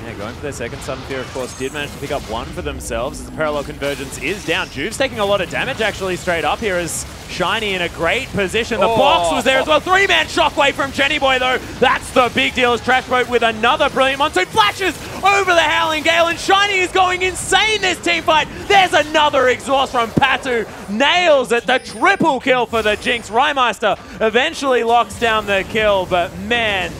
Yeah, going for their second Sudden Fear, of course, did manage to pick up one for themselves as the Parallel Convergence is down. Juve's taking a lot of damage actually straight up here as Shiny in a great position. The box was there as well. 3-man Shockwave from Chenny Boy though. That's the big deal as Trash Boat with another brilliant monsoon flashes over the Howling Gale, and Shiny is going insane this team fight. There's another exhaust from Patu. Nails it. The triple kill for the Jinx. Rymeister eventually locks down the kill, but man,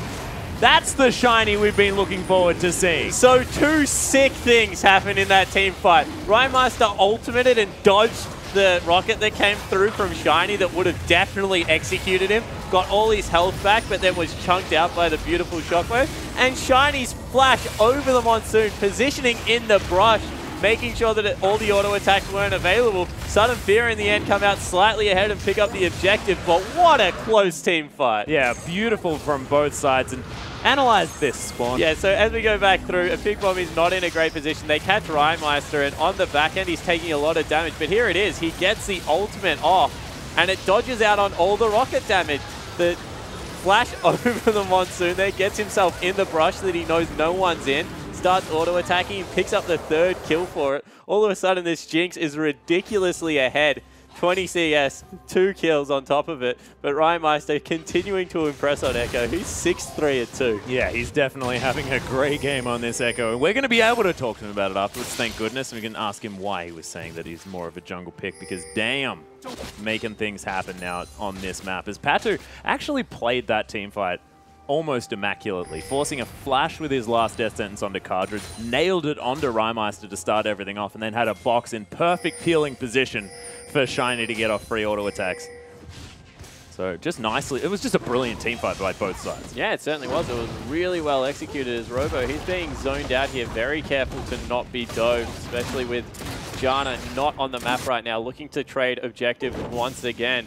that's the Shiny we've been looking forward to seeing. So 2 sick things happened in that team fight. Rymeister ultimated and dodged the rocket that came through from Shiny that would have definitely executed him. got all his health back, but then was chunked out by the beautiful shockwave. And Shiny's flash over the Monsoon, positioning in the brush, making sure that all the auto attacks weren't available. Sudden Fear in the end come out slightly ahead and pick up the objective, but what a close team fight. Yeah, beautiful from both sides. And analyze this, Spawn. Yeah, so as we go back through, Pink Bomb is not in a great position. They catch Rhymeister, and on the back end, he's taking a lot of damage. But here it is. He gets the ultimate off, and it dodges out on all the rocket damage. The flash over the Monsoon there gets himself in the brush that he knows no one's in. Starts auto-attacking, picks up the 3rd kill for it. All of a sudden, this Jinx is ridiculously ahead. 20 CS, 2 kills on top of it. But Rhymeister continuing to impress on Echo. He's 6-3-2. Yeah, he's definitely having a great game on this Echo. And we're going to be able to talk to him about it afterwards, thank goodness. And we can ask him why he was saying that he's more of a jungle pick, because damn, making things happen now on this map. As Patu actually played that team fight almost immaculately, forcing a flash with his last death sentence onto Cartridge, nailed it onto Rhymeister to start everything off, and then had a box in perfect peeling position for Shiny to get off free auto attacks. So just nicely, it was just a brilliant team fight by both sides. Yeah, it certainly was. It was really well executed as Robo. He's being zoned out here, very careful to not be dove, especially with Janna not on the map right now, looking to trade objective once again.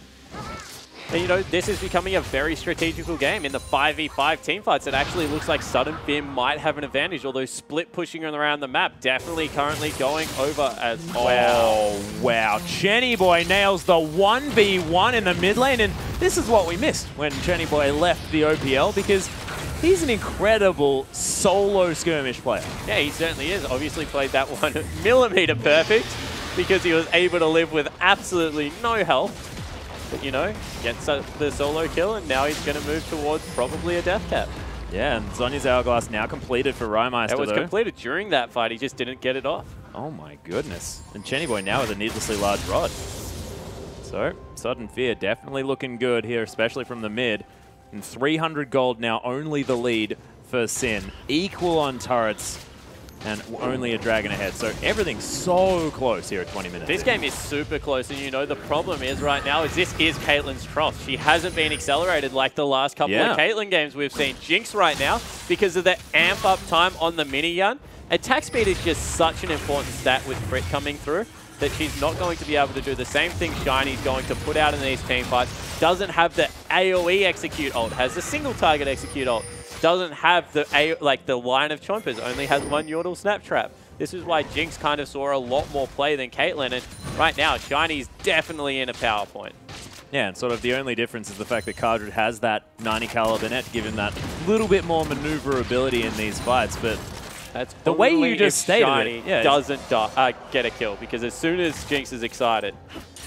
And, you know, this is becoming a very strategical game. In the 5v5 teamfights, it actually looks like Sudden Fear might have an advantage, although split pushing around the map definitely currently going over as well. Oh, wow. Chenny Boy nails the 1v1 in the mid lane, and this is what we missed when Chenny Boy left the OPL, because he's an incredible solo skirmish player. Yeah, he certainly is. Obviously played that one millimeter perfect because he was able to live with absolutely no health. But, you know, gets the solo kill, and now he's going to move towards probably a death cap. Yeah, and Zonya's Hourglass now completed for Rhymeister, It was completed during that fight. He just didn't get it off. Oh, my goodness. And Chenny Boy now with a needlessly large rod. So, Sudden Fear definitely looking good here, especially from the mid. And 300 gold now, only the lead for Sin. Equal on turrets, and only a dragon ahead. So everything's so close here at 20 minutes. This game is super close, and you know the problem is right now is this is Caitlyn's trough. She hasn't been accelerated like the last couple of Caitlyn games we've seen. Jinx right now, because of the amp up time on the minigun, attack speed is just such an important stat with crit coming through that she's not going to be able to do the same thing Shiny's going to put out in these team fights. Doesn't have the AoE execute ult, has the single target execute ult. Doesn't have the line of chompers, only has one Yordle snap trap. This is why Jinx kind of saw a lot more play than Caitlyn, and right now Shiny's definitely in a power point. Yeah, and sort of the only difference is the fact that Cartridge has that 90 caliber net, given that little bit more maneuverability in these fights, but that's the way you just stated Shiny it, doesn't get a kill, because as soon as Jinx is excited,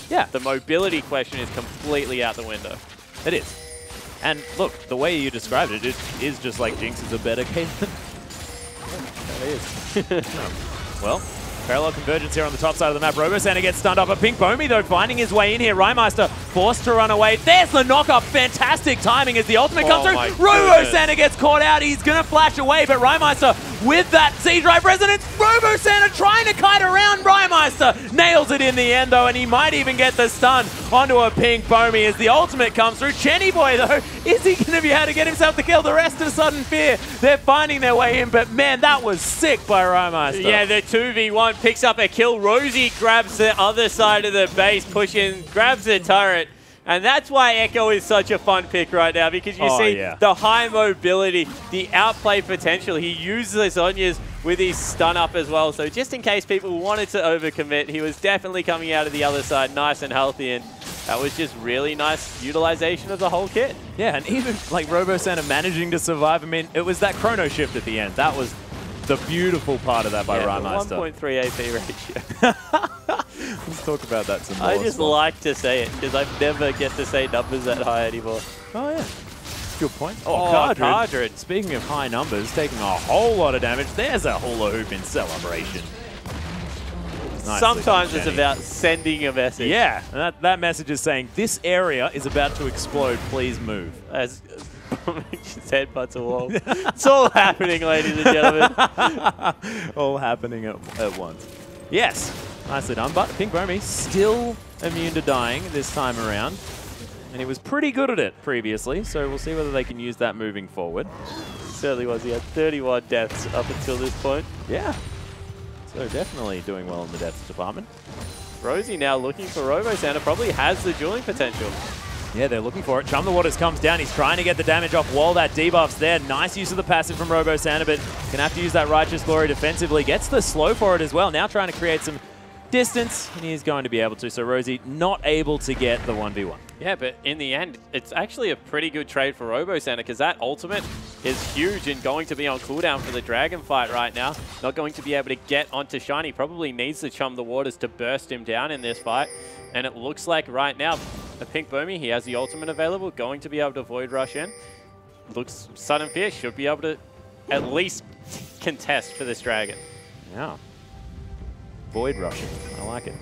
the mobility question is completely out the window. It is. And look, the way you described it, it is just like Jinx is a better Caitlyn. That is. Well, parallel convergence here on the top side of the map. Robosanta gets stunned up. A Pink Bomey, though, finding his way in here. Rhymeister forced to run away. There's the knock-up. Fantastic timing as the ultimate comes through. Robosanta gets caught out. He's going to flash away, but Rhymeister with that C-Drive resonance. Robosanta trying to kite around Rhymeister. Nails it in the end, though, and he might even get the stun onto a Pink Bomey as the ultimate comes through. Chenny Boy, though, is he going to be able to get himself to kill? The rest of Sudden Fear, they're finding their way in, but man, that was sick by Rhymeister. Yeah, the 2v1 picks up a kill. Rosie grabs the other side of the base, grabs the turret. And that's why Echo is such a fun pick right now, because you see the high mobility, the outplay potential. He uses Zonya's with his stun up as well. So just in case people wanted to overcommit, he was definitely coming out of the other side nice and healthy. And that was just really nice utilization of the whole kit. Yeah, and even like Robosanta managing to survive. I mean, it was that chrono shift at the end. That was the beautiful part of that by Rhymeister. 1.3 AP ratio. Let's talk about that some more. I just like to say it, because I never get to say numbers that high anymore. Oh, yeah. Good point. Cardred. Speaking of high numbers, taking a whole lot of damage. There's a hula hoop in celebration. Sometimes it's about sending a message. Yeah, and that message is saying, this area is about to explode, please move. As his headbutts a wall. It's all happening, ladies and gentlemen. All happening at once. Yes, nicely done. But Pink Bomey still immune to dying this time around. And he was pretty good at it previously, so we'll see whether they can use that moving forward. Certainly was. He had 31 deaths up until this point. Yeah. So definitely doing well in the deaths department. Rosie now looking for Robo Santa, probably has the dueling potential. Yeah, they're looking for it. Chum the Waters comes down. He's trying to get the damage off while that debuff's there. Nice use of the passive from Robo Santa, but can have to use that Righteous Glory defensively. Gets the slow for it as well. Now trying to create some distance, and he's going to be able to. So Rosie not able to get the 1v1. Yeah, but in the end, it's actually a pretty good trade for Robo Santa because that ultimate is huge and going to be on cooldown for the Dragon fight right now. Not going to be able to get onto Shiny. Probably needs to Chum the Waters to burst him down in this fight. And it looks like right now, a Pink Bomi, he has the ultimate available, going to be able to Void Rush in. Looks Sudden Fear should be able to at least contest for this Dragon. Yeah. Void Rushing. I like it.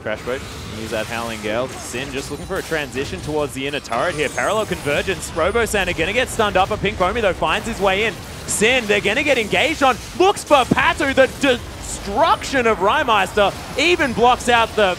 Crash Boat, use that Howling Gale. Sin just looking for a transition towards the inner turret here. Parallel Convergence. Robo Santa going to get stunned up. A Pink Bomi, though, finds his way in. Sin, they're going to get engaged on. Looks for Patu. The destruction of Rymeister even blocks out the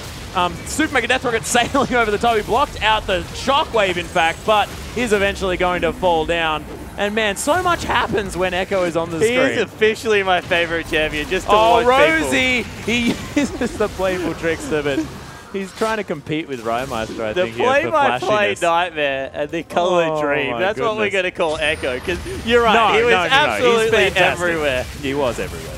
Super Mega Death Rocket sailing over the top. He blocked out the Shockwave, in fact, but he's eventually going to fall down. And man, so much happens when Echo is on the screen. He is officially my favorite champion, just to watch Rosie! People. He uses the playful trickster, but he's trying to compete with Rymeister, I think, the play-by-play nightmare and the color dream. That's what we're going to call Echo, because you're right, he was absolutely everywhere. He was everywhere.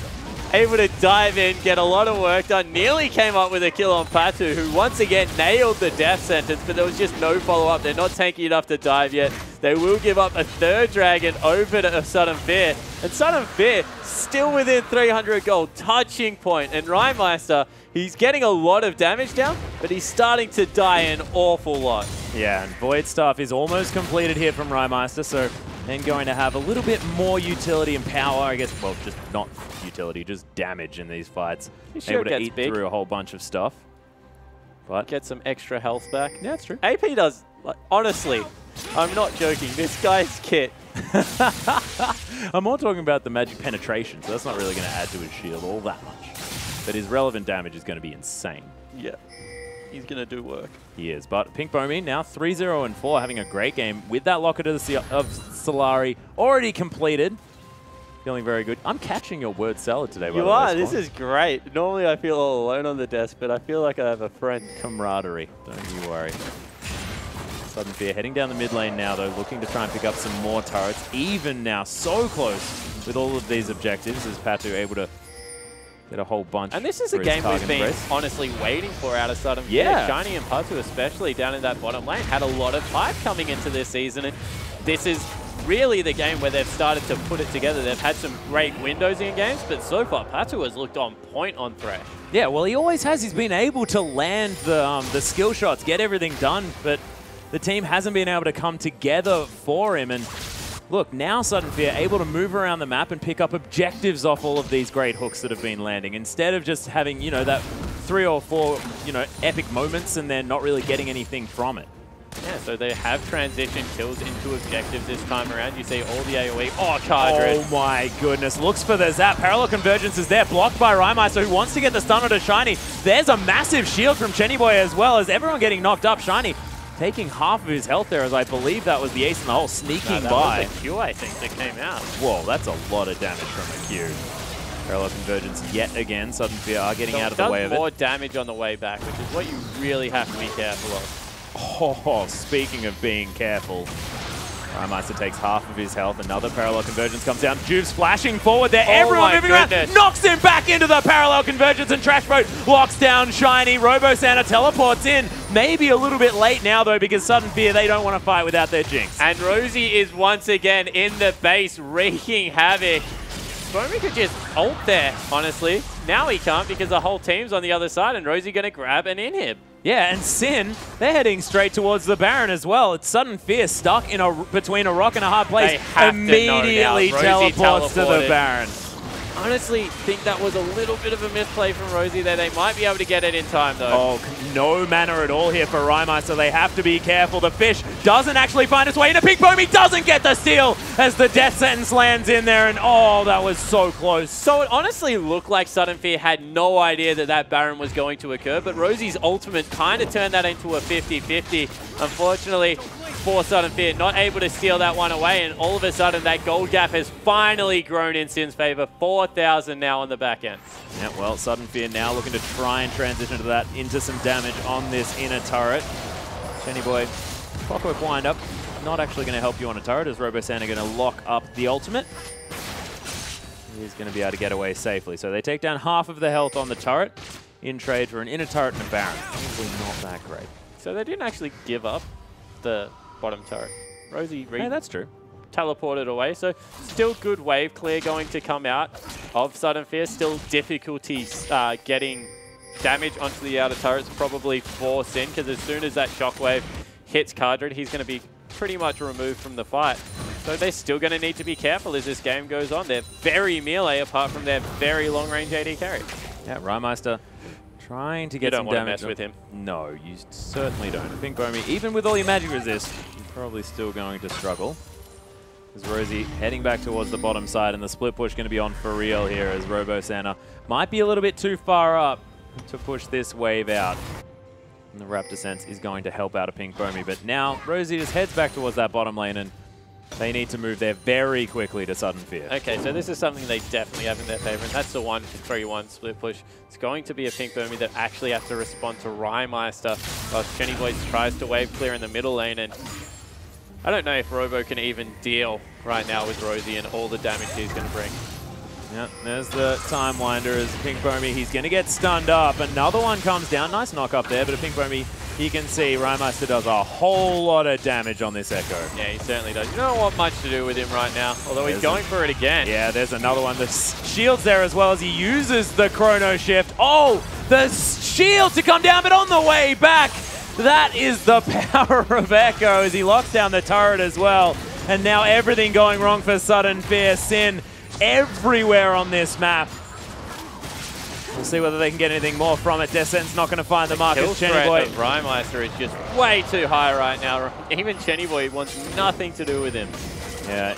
Able to dive in, get a lot of work done. Nearly came up with a kill on Patu, who once again nailed the death sentence, but there was just no follow-up. They're not tanky enough to dive yet. They will give up a third dragon over to Sudden Fear. And Sudden Fear still within 300 gold, touching point. And Rymeister, he's getting a lot of damage down, but he's starting to die an awful lot. Yeah, and Void Staff is almost completed here from Rymeister, so then going to have a little bit more utility and power, I guess. Well, just not utility, just damage in these fights. Able to eat through a whole bunch of stuff. But get some extra health back. Yeah, that's true. AP does, like, honestly, I'm not joking. This guy's kit. I'm more talking about the magic penetration, so that's not really going to add to his shield all that much. But his relevant damage is going to be insane. Yeah. He's going to do work. He is. But Pink Bomi now 3-0-4, having a great game with that Locket of Solari already completed. Feeling very good. I'm catching your word salad today, by the way. You are. This is great. Normally I feel all alone on the desk, but I feel like I have a friend. Camaraderie. Don't you worry. Sudden Fear heading down the mid lane now, though, looking to try and pick up some more turrets. Even now, so close with all of these objectives, is Patu able to get a whole bunch. And this is a game we've been honestly waiting for out of Sudden Fear. Yeah. Shiny and Patu, especially down in that bottom lane, had a lot of hype coming into this season. And this is really the game where they've started to put it together. They've had some great windows in games, but so far Patu has looked on point on Thresh. Yeah, well, he always has. He's been able to land the skill shots, get everything done, but the team hasn't been able to come together for him. And look, now Sudden Fear able to move around the map and pick up objectives off all of these great hooks that have been landing, instead of just having, you know, that 3 or 4, you know, epic moments and then not really getting anything from it. Yeah, so they have transitioned kills into objectives this time around. You see all the AoE. Oh, Cardred. Oh my goodness. Looks for the zap. Parallel Convergence is there, blocked by Rymeister, who wants to get the stun onto Shiny. There's a massive shield from Chenny Boy as well, as everyone getting knocked up. Shiny taking half of his health there, as I believe that was the ace in the hole, sneaking by. That was a Q, I think, that came out. Whoa, that's a lot of damage from a Q. Parallel Convergence yet again. Sudden Fear are getting out of the way of it. More damage on the way back, which is what you really have to be careful of. Oh, speaking of being careful, Rymeister takes half of his health. Another Parallel Convergence comes down. Juve flashing forward there. Everyone moving around. Knocks him back into the Parallel Convergence, and Trash Boat locks down Shiny. Robo Santa teleports in. Maybe a little bit late now, though, because Sudden Fear, they don't want to fight without their Jinx. And Rosie is once again in the base, wreaking havoc. Bomi could just ult there, honestly. Now he can't because the whole team's on the other side, and Rosie going to grab an inhib. Yeah, and Sin, they're heading straight towards the Baron as well. It's Sudden Fear stuck in between a rock and a hard place. Immediately teleports to the Baron. honestly think that was a little bit of a misplay from Rosie there. They might be able to get it in time, though. Oh, no mana at all here for Rymar, so they have to be careful. The fish doesn't actually find its way into Pink Boom. He doesn't get the steal as the death sentence lands in there, and oh, that was so close. So it honestly looked like Sudden Fear had no idea that that Baron was going to occur, but Rosie's ultimate kind of turned that into a 50-50. Unfortunately, for Sudden Fear, not able to steal that one away, and all of a sudden that gold gap has finally grown in Sin's favor. 4,000 now on the back end. Yeah, well, Sudden Fear now looking to try and transition to that into some damage on this inner turret. Jenny Boy, Clockwork Wind-Up, not actually going to help you on a turret, as Robo-Santa going to lock up the ultimate. He's going to be able to get away safely. So they take down half of the health on the turret in trade for an inner turret and a Baron. Probably not that great. So they didn't actually give up the bottom turret. Rosie that's true. teleported away, so still good wave clear going to come out of Sudden Fear. Still difficulties getting damage onto the outer turrets, probably for Sin, because as soon as that shockwave hits Cardred, he's going to be pretty much removed from the fight. So they're still going to need to be careful as this game goes on. They're very melee apart from their very long-range AD carry. Yeah, Rymeister trying to get some damage. You don't want to mess with him. No, you certainly don't. Pink Bomi, even with all your magic resist, you're probably still going to struggle. As Rosie heading back towards the bottom side, and the split push going to be on for real here as Robo-Santa might be a little bit too far up to push this wave out. And the Raptor Sense is going to help out a Pink Bomi, but now Rosie just heads back towards that bottom lane, and they need to move there very quickly to Sudden Fear. Okay, so this is something they definitely have in their favor, and that's the 1-3-1 split push. It's going to be a Pink Bomi that actually have to respond to Rymeister, while Jenny Boy tries to wave clear in the middle lane, and I don't know if Robo can even deal right now with Rosie and all the damage he's going to bring. Yeah, there's the Time Winder as Pink Bomi. He's going to get stunned up. Another one comes down. Nice knock up there, but a Pink Bomi, you can see Rymeister does a whole lot of damage on this Echo. Yeah, he certainly does. You don't want much to do with him right now, although he's going for it again. Yeah, there's another one. The shield's there as well as he uses the Chrono Shift. Oh, the shield to come down, but on the way back, that is the power of Echo as he locks down the turret as well. And now everything going wrong for Sudden Fear. Sin everywhere on this map. We'll see whether they can get anything more from it. Descent's not going to find the mark. Kill threat of Rymeister is just way too high right now. Even Jenny Boy wants nothing to do with him. Yeah,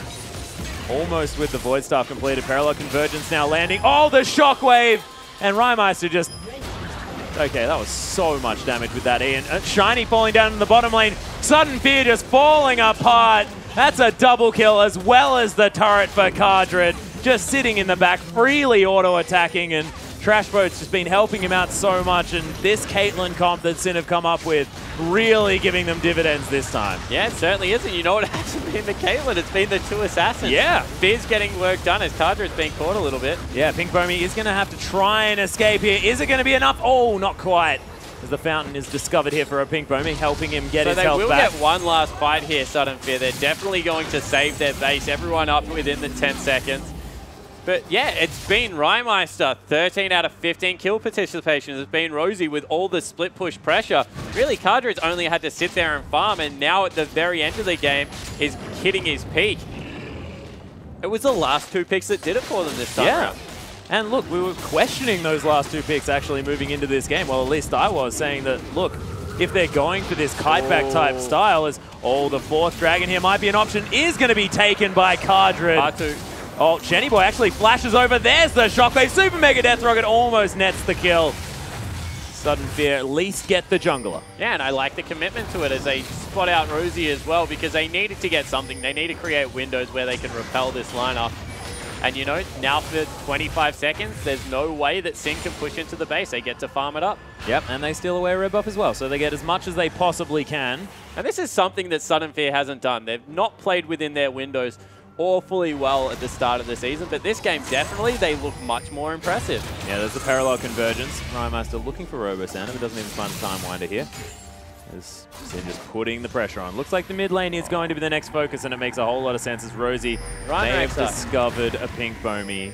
almost with the Void Staff completed. Parallel Convergence now landing. Oh, the Shockwave! And Rymeister just... Okay, that was so much damage with that Ian. Shiny falling down in the bottom lane. Sudden Fear just falling apart. That's a double kill as well as the turret for Cardred. Just sitting in the back, freely auto-attacking, and Trashboat's just been helping him out so much, and this Caitlyn comp that Sin have come up with really giving them dividends this time. Yeah, it certainly is, and you know what, it hasn't been the Caitlyn, it's been the two assassins. Yeah. Fizz getting work done as Cardred's being caught a little bit. Yeah, Pink Bomi is going to have to try and escape here. Is it going to be enough? Oh, not quite. As the fountain is discovered here for a Pink Bomi, helping him get his health back. So they will get one last fight here, Sudden Fear. They're definitely going to save their base, everyone up within the 10 seconds. But yeah, it's been Rymeister, 13 out of 15 kill participations. It's been Rosie with all the split push pressure. Really, Cardred's only had to sit there and farm, and now at the very end of the game, he's hitting his peak. It was the last two picks that did it for them this time around. And look, we were questioning those last two picks actually moving into this game. Well, at least I was saying that, look, if they're going for this kiteback type style, as the fourth dragon here might be an option, is going to be taken by Cardred. R2. Oh, Jenny Boy actually flashes over. There's the Shockwave. Super Mega Death Rocket almost nets the kill. Sudden Fear at least get the jungler. Yeah, and I like the commitment to it as they spot out Rosie as well, because they needed to get something. They need to create windows where they can repel this lineup. And you know, now for 25 seconds, there's no way that Sin can push into the base. They get to farm it up. Yep, and they steal away a red buff as well, so they get as much as they possibly can. And this is something that Sudden Fear hasn't done. They've not played within their windows awfully well at the start of the season, but this game definitely, they look much more impressive. Yeah, there's the parallel convergence. Rymeister looking for Robo-Santa, but doesn't even find the Time Winder here. As Sin just putting the pressure on. Looks like the mid lane is going to be the next focus, and it makes a whole lot of sense as Rosie may have discovered a Pink Bomi.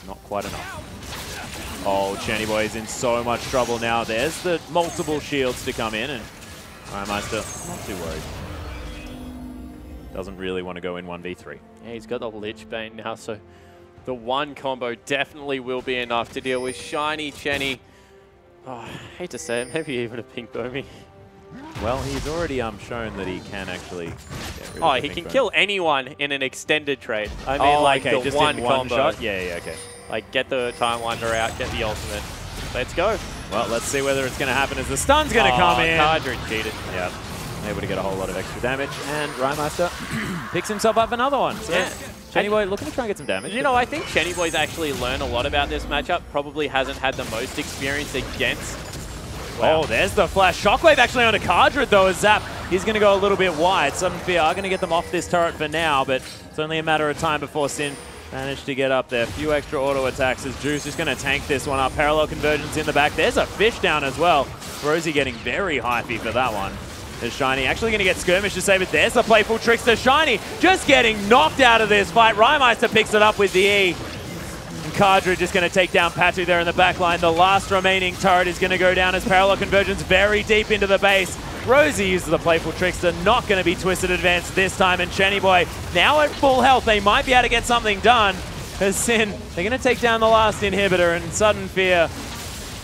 Not quite enough. Oh, Jenny Boy is in so much trouble now. There's the multiple shields to come in, and Rymeister not too worried. Doesn't really want to go in 1v3. Yeah, he's got the Lich Bane now, so the one combo definitely will be enough to deal with Shiny Chenny. Oh, I hate to say it, maybe even a Pink Bomi. Well, he's already shown that he can actually get rid Oh, of the he Pink can Bomi. kill anyone in an extended trade. I mean, like okay, the just one in one combo. shot? Yeah, okay. Like, get the Time Wander out, get the ultimate. Let's go. Well, let's see whether it's going to happen as the stun's going to come in. Cardra cheated. Yeah, able to get a whole lot of extra damage, and Rymeister picks himself up another one. So Yeah. Chenny Boy looking to try and get some damage. You know, I think Chenny Boy's actually learned a lot about this matchup. Probably hasn't had the most experience against. Wow. Oh, there's the flash. Shockwave actually on a Cardra though, as Zap. He's going to go a little bit wide. Sudden Fear are going to get them off this turret for now, but it's only a matter of time before Sin managed to get up there. A few extra auto attacks as Juice is going to tank this one up. Parallel convergence in the back. There's a fish down as well. Rosie getting very hypey for that one. There's Shiny actually going to get Skirmish to save it. There's the playful Trickster. Shiny just getting knocked out of this fight. Rymeister picks it up with the E. And Cardra just going to take down Patu there in the back line. The last remaining turret is going to go down as Parallel Convergence very deep into the base. Rosie uses the playful Trickster, not going to be Twisted Advance this time. And Chenny Boy now at full health. They might be able to get something done. As Sin, they're going to take down the last inhibitor, and Sudden Fear,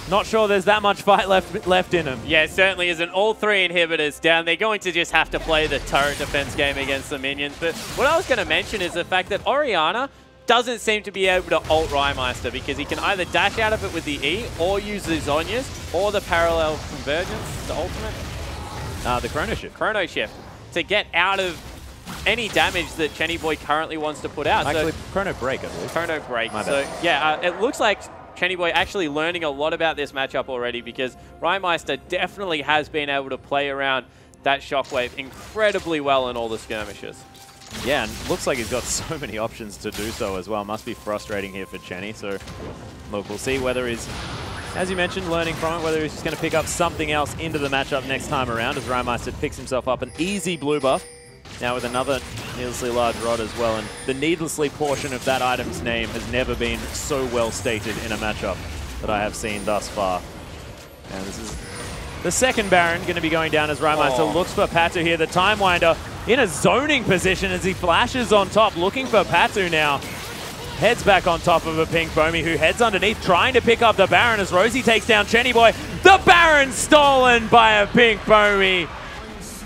not sure there's that much fight left in them. Yeah, it certainly isn't. All three inhibitors down. They're going to just have to play the turret defense game against the minions. But what I was going to mention is the fact that Orianna doesn't seem to be able to ult Rymeister, because he can either dash out of it with the E or use the Zhonya's or the Parallel Convergence, the ultimate. The Chrono Shift. Chrono Shift to get out of any damage that Chenny Boy currently wants to put out. Actually, so, Chrono Break, I believe. Chrono Break. My So, bad. yeah, it looks like Chenny Boy actually learning a lot about this matchup already, because Rymeister definitely has been able to play around that Shockwave incredibly well in all the skirmishes. Yeah, and looks like he's got so many options to do so as well. Must be frustrating here for Chenny. So, look, we'll see whether he's, as you mentioned, learning from it, whether he's just going to pick up something else into the matchup next time around, as Rymeister picks himself up an easy blue buff. Now with another needlessly large rod as well, and the needlessly portion of that item's name has never been so well stated in a matchup that I have seen thus far. And this is the second Baron going to be going down as Rymeister looks for Patu here. The Time Winder in a zoning position as he flashes on top, looking for Patu now. Heads back on top of a Pink Bomi, who heads underneath, trying to pick up the Baron as Rosie takes down Chenny Boy. The Baron stolen by a Pink Bomi.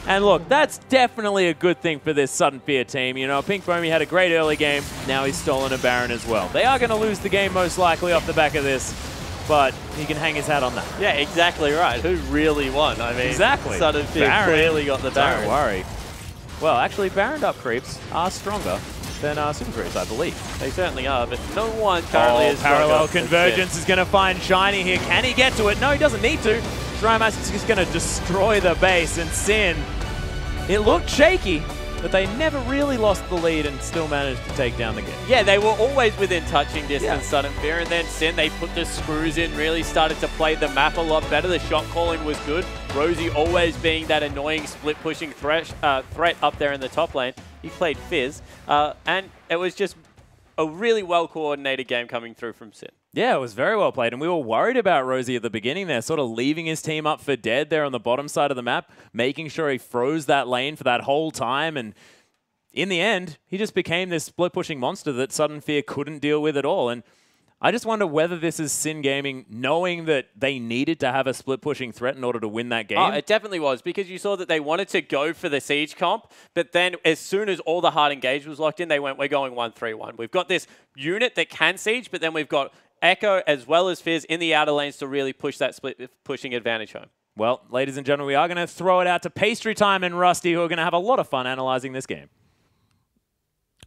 And look, that's definitely a good thing for this Sudden Fear team. You know, Pink Bomi had a great early game. Now he's stolen a Baron as well. They are going to lose the game most likely off the back of this, but he can hang his hat on that. Yeah, exactly right. Who really won? I mean, Exactly. Sudden Fear Baron. clearly got the Baron. Don't worry. Well, actually, Baron up creeps are stronger than Super Creeps, I believe. They certainly are, but no one currently is Parallel stronger. Convergence is going to find Shiny here. Can he get to it? No, he doesn't need to. Rymeister's just going to destroy the base, and Sin, it looked shaky, but they never really lost the lead and still managed to take down the game. Yeah, they were always within touching distance, Yeah. Sudden Fear, and then Sin, they put the screws in, really started to play the map a lot better. The shot calling was good. Rosie always being that annoying split-pushing threat up there in the top lane. He played Fizz, and it was just a really well-coordinated game coming through from Sin. Yeah, it was very well played, and we were worried about Rosie at the beginning there, sort of leaving his team up for dead there on the bottom side of the map, making sure he froze that lane for that whole time, and in the end, he just became this split-pushing monster that Sudden Fear couldn't deal with at all, and I just wonder whether this is Sin Gaming knowing that they needed to have a split-pushing threat in order to win that game. Oh, it definitely was, because you saw that they wanted to go for the siege comp, but then as soon as all the hard engage was locked in, they went, we're going 1-3-1. We've got this unit that can siege, but then we've got Echo as well as Fizz in the outer lanes to really push that split-pushing advantage home. Well, ladies and gentlemen, we are going to throw it out to Pastry Time and Rusty, who are going to have a lot of fun analyzing this game.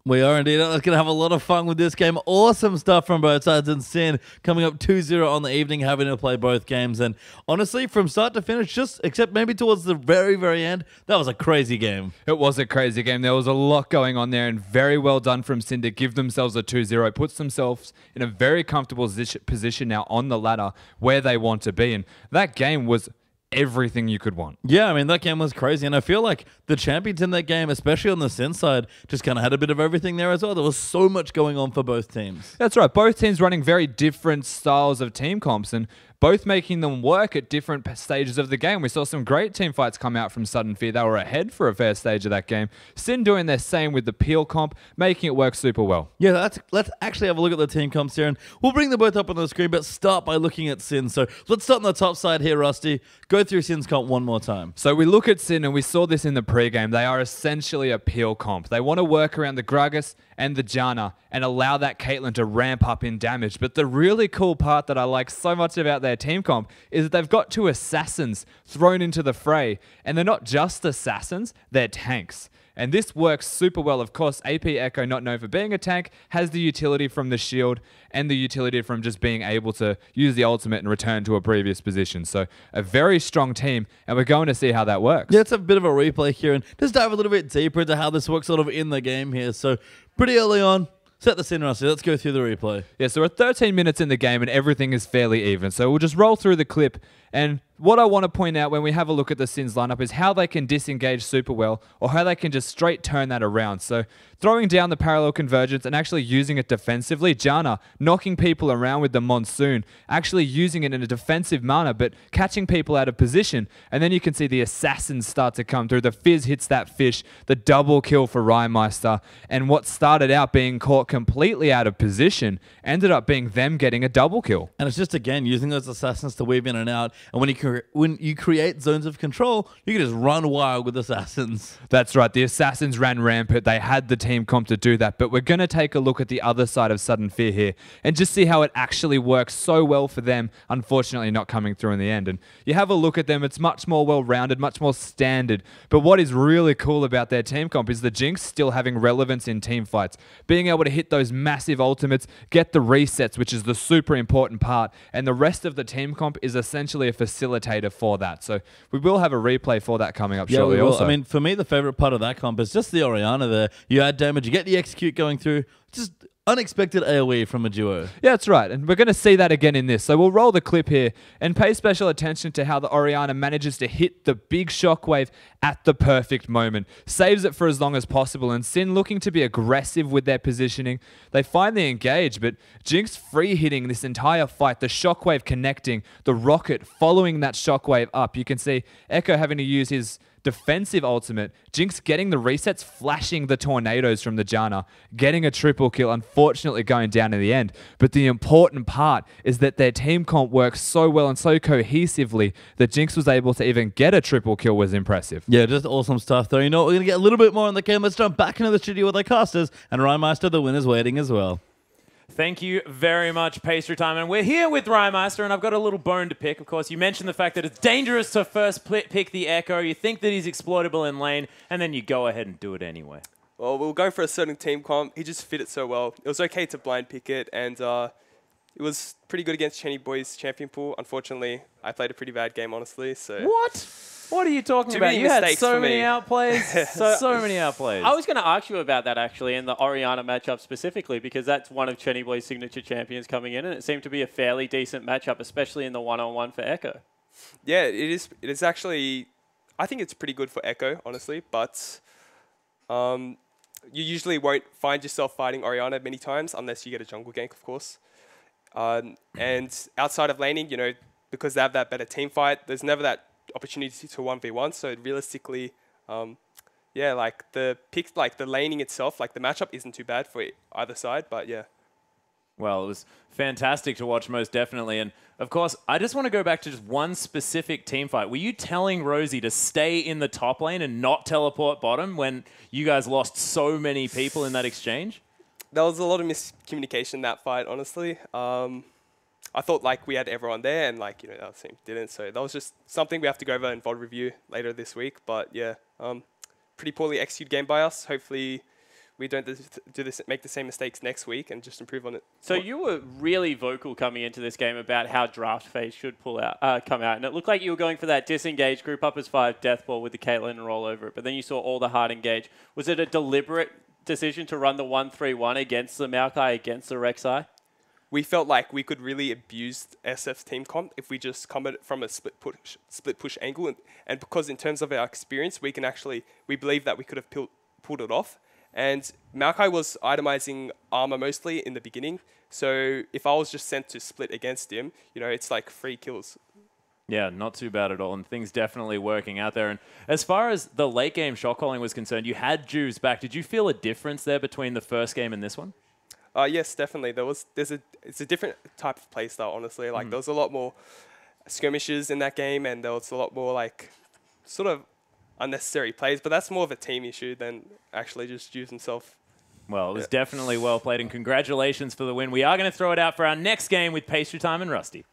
We are indeed. Let's going to have a lot of fun with this game. Awesome stuff from both sides. And Sin coming up 2-0 on the evening, having to play both games. And honestly, from start to finish, just except maybe towards the very, very end, that was a crazy game. It was a crazy game. There was a lot going on there, and very well done from Sin to give themselves a 2-0. Puts themselves in a very comfortable position now on the ladder where they want to be. And that game was everything you could want. Yeah, I mean, that game was crazy. And I feel like the champions in that game, especially on the Sin side, just kind of had a bit of everything there as well. There was so much going on for both teams. That's right. Both teams running very different styles of team comps, and both making them work at different stages of the game. We saw some great team fights come out from Sudden Fear. They were ahead for a fair stage of that game. Sin doing their same with the Peel comp, making it work super well. Yeah, let's actually have a look at the team comps here, and we'll bring them both up on the screen, but start by looking at Sin. So let's start on the top side here, Rusty. Go through Sin's comp one more time. So we look at Sin, and we saw this in the pregame. They are essentially a Peel comp. They want to work around the Gragas and the Janna and allow that Caitlyn to ramp up in damage. But the really cool part that I like so much about their team comp is that they've got 2 assassins thrown into the fray, and they're not just assassins, they're tanks. And this works super well. Of course, AP Echo, not known for being a tank, has the utility from the shield and the utility from just being able to use the ultimate and return to a previous position. So a very strong team, and we're going to see how that works. Yeah, it's a bit of a replay here, and just dive a little bit deeper into how this works sort of in the game here. So pretty early on, set the scene, Rusty. Let's go through the replay. Yeah, so we're 13 minutes in the game and everything is fairly even. So we'll just roll through the clip. And what I want to point out when we have a look at the Sins lineup is how they can disengage super well, or how they can just straight turn that around. So throwing down the parallel convergence and actually using it defensively. Janna knocking people around with the Monsoon, actually using it in a defensive manner, but catching people out of position. And then you can see the assassins start to come through. The Fizz hits that fish, the double kill for Rymeister. And what started out being caught completely out of position ended up being them getting a double kill. And it's just, again, using those assassins to weave in and out. And when you create zones of control, you can just run wild with assassins. That's right. The assassins ran rampant. They had the team comp to do that. But we're going to take a look at the other side of Sudden Fear here and just see how it actually works so well for them, unfortunately not coming through in the end. And you have a look at them. It's much more well-rounded, much more standard. But what is really cool about their team comp is the Jinx still having relevance in team fights. Being able to hit those massive ultimates, get the resets, which is the super important part. And the rest of the team comp is essentially a facilitator for that. So we will have a replay for that coming up shortly also. I mean, for me, the favorite part of that comp is just the Orianna there. You add damage, you get the execute going through, just unexpected AoE from a duo. Yeah, that's right. And we're going to see that again in this. So we'll roll the clip here and pay special attention to how the Orianna manages to hit the big shockwave at the perfect moment. Saves it for as long as possible. And Sin looking to be aggressive with their positioning. They finally engage, but Jinx free hitting this entire fight. The shockwave connecting, the rocket following that shockwave up. You can see Echo having to use his defensive ultimate, Jinx getting the resets, flashing the tornadoes from the Janna, getting a triple kill, unfortunately going down in the end. But the important part is that their team comp works so well and so cohesively that Jinx was able to even get a triple kill was impressive. Yeah, just awesome stuff though. You know what, we're going to get a little bit more on the game. Let's jump back into the studio with our casters, and Rymeister, the winner's waiting as well. Thank you very much, Pastry Time. And we're here with Rymeister, and I've got a little bone to pick. Of course, you mentioned the fact that it's dangerous to first pick the Echo. You think that he's exploitable in lane, and then you go ahead and do it anyway. Well, we were going for a certain team comp. He just fit it so well. It was okay to blind pick it, and it was pretty good against Chenny Boy's champion pool. Unfortunately, I played a pretty bad game, honestly. So What? What are you talking Too about? many You had mistakes so for many me. outplays. so many outplays. I was going to ask you about that actually in the Orianna matchup specifically because that's one of Chenny Boy's signature champions coming in, and it seemed to be a fairly decent matchup, especially in the one-on-one for Echo. yeah, it is. It is actually. I think it's pretty good for Echo, honestly. But you usually won't find yourself fighting Orianna many times unless you get a jungle gank, of course. And outside of laning, you know, because they have that better team fight, there's never that opportunity to 1v1. So realistically, yeah, like the pick, like the laning itself, like the matchup isn't too bad for either side. But yeah. Well, it was fantastic to watch, most definitely. And, of course, I just want to go back to just one specific team fight. Were you telling Rosie to stay in the top lane and not teleport bottom when you guys lost so many people in that exchange? There was a lot of miscommunication in that fight, honestly. I thought like we had everyone there, and like, you know, the other team didn't. So that was just something we have to go over in VOD review later this week. But yeah, pretty poorly executed game by us. Hopefully we don't make the same mistakes next week and just improve on it. So you were really vocal coming into this game about how draft phase should come out, and it looked like you were going for that disengage, group up as 5 death ball with the Caitlyn and roll over it. But then you saw all the hard engage. Was it a deliberate decision to run the 1-3-1 against the Maokai, against the Rek'Sai? We felt like we could really abuse SF's team comp if we just come at it from a split push angle. And because in terms of our experience, we believe that we could have pulled it off. And Maokai was itemizing armor mostly in the beginning. So if I was just sent to split against him, it's like 3 kills. Yeah, not too bad at all, and things definitely working out there. And as far as the late game shot calling was concerned, you had Juves back. Did you feel a difference there between the first game and this one? Yes, definitely. It's a different type of play style, honestly. Like there was a lot more skirmishes in that game, and there was a lot more like sort of unnecessary plays. But that's more of a team issue than actually just Juves himself. Well, it was definitely well played, and congratulations for the win. We are going to throw it out for our next game with Pastry Time and Rusty.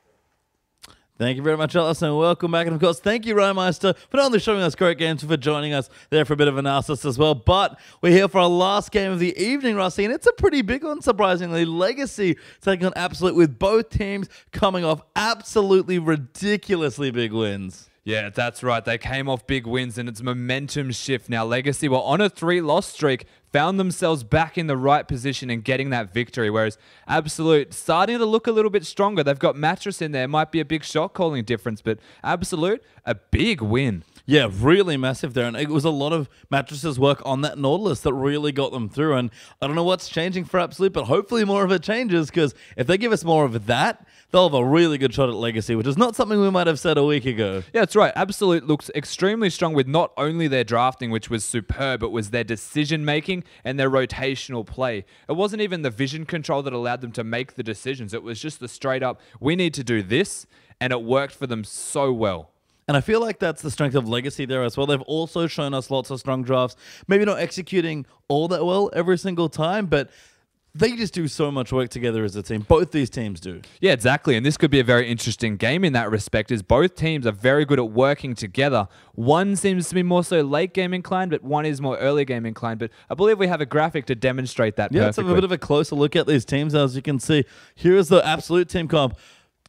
Thank you very much, Alice, and welcome back. And, of course, thank you, Rymeister, for not only showing us great games, but for joining us there for a bit of analysis as well. But we're here for our last game of the evening, Rusty, and it's a pretty big one, surprisingly. Legacy taking on Absolute, with both teams coming off absolutely ridiculously big wins. Yeah, that's right. They came off big wins, and it's momentum shift now. Legacy were on a 3-loss streak, found themselves back in the right position and getting that victory, whereas Absolute starting to look a little bit stronger. They've got Mattress in there. Might be a big shot calling difference, but Absolute, a big win. Yeah, really massive there. And it was a lot of Mattress's work on that Nautilus that really got them through. And I don't know what's changing for Absolute, but hopefully more of it changes, because if they give us more of that, they'll have a really good shot at Legacy, which is not something we might have said a week ago. Yeah, that's right. Absolute looks extremely strong with not only their drafting, which was superb, but was their decision-making and their rotational play. It wasn't even the vision control that allowed them to make the decisions. It was just the straight-up, we need to do this, and it worked for them so well. And I feel like that's the strength of Legacy there as well. They've also shown us lots of strong drafts. Maybe not executing all that well every single time, but they just do so much work together as a team. Both these teams do. Yeah, exactly. And this could be a very interesting game in that respect, as both teams are very good at working together. One seems to be more so late game inclined, but one is more early game inclined. But I believe we have a graphic to demonstrate that perfectly. Let's have a bit of a closer look at these teams. As you can see, here is the Absolute team comp.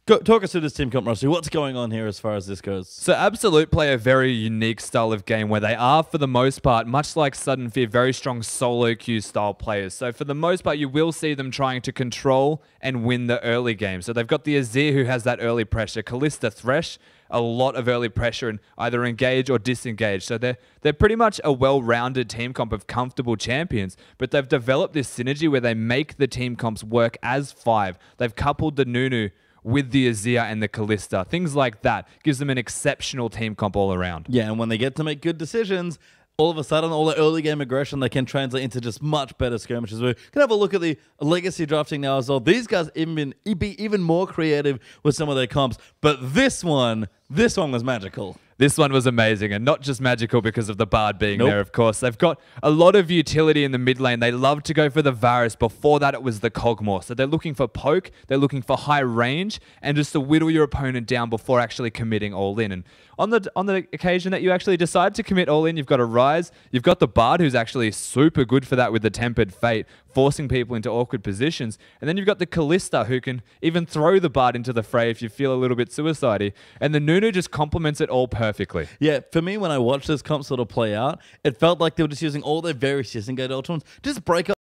Talk us through this team comp, Rusty. What's going on here as far as this goes? So Absolute play a very unique style of game where they are, for the most part, much like Sudden Fear, very strong solo queue style players. So for the most part, you will see them trying to control and win the early game. So they've got the Azir, who has that early pressure. Kalista, Thresh, a lot of early pressure and either engage or disengage. So they're pretty much a well-rounded team comp of comfortable champions, but they've developed this synergy where they make the team comps work as 5. They've coupled the Nunu with the Azir and the Kalista. Things like that gives them an exceptional team comp all around. Yeah, and when they get to make good decisions, all of a sudden, all the early game aggression, they can translate into just much better skirmishes. We can have a look at the Legacy drafting now as well. These guys be even more creative with some of their comps, but this one was magical. This one was amazing, and not just magical because of the Bard being there, of course. They've got a lot of utility in the mid lane. They love to go for the Varus. Before that, it was the Kog'Maw. So they're looking for poke, they're looking for high range, and just to whittle your opponent down before actually committing all in. And on the occasion that you actually decide to commit all in, you've got a Ryze, you've got the Bard, who's actually super good for that with the Tempered Fate, forcing people into awkward positions. And then you've got the Kalista, who can even throw the Bard into the fray if you feel a little bit suicidey. And the Nunu just complements it all perfectly. Yeah, for me, when I watched this comp sort of play out, it felt like they were just using all their various disengage ultimates, just break up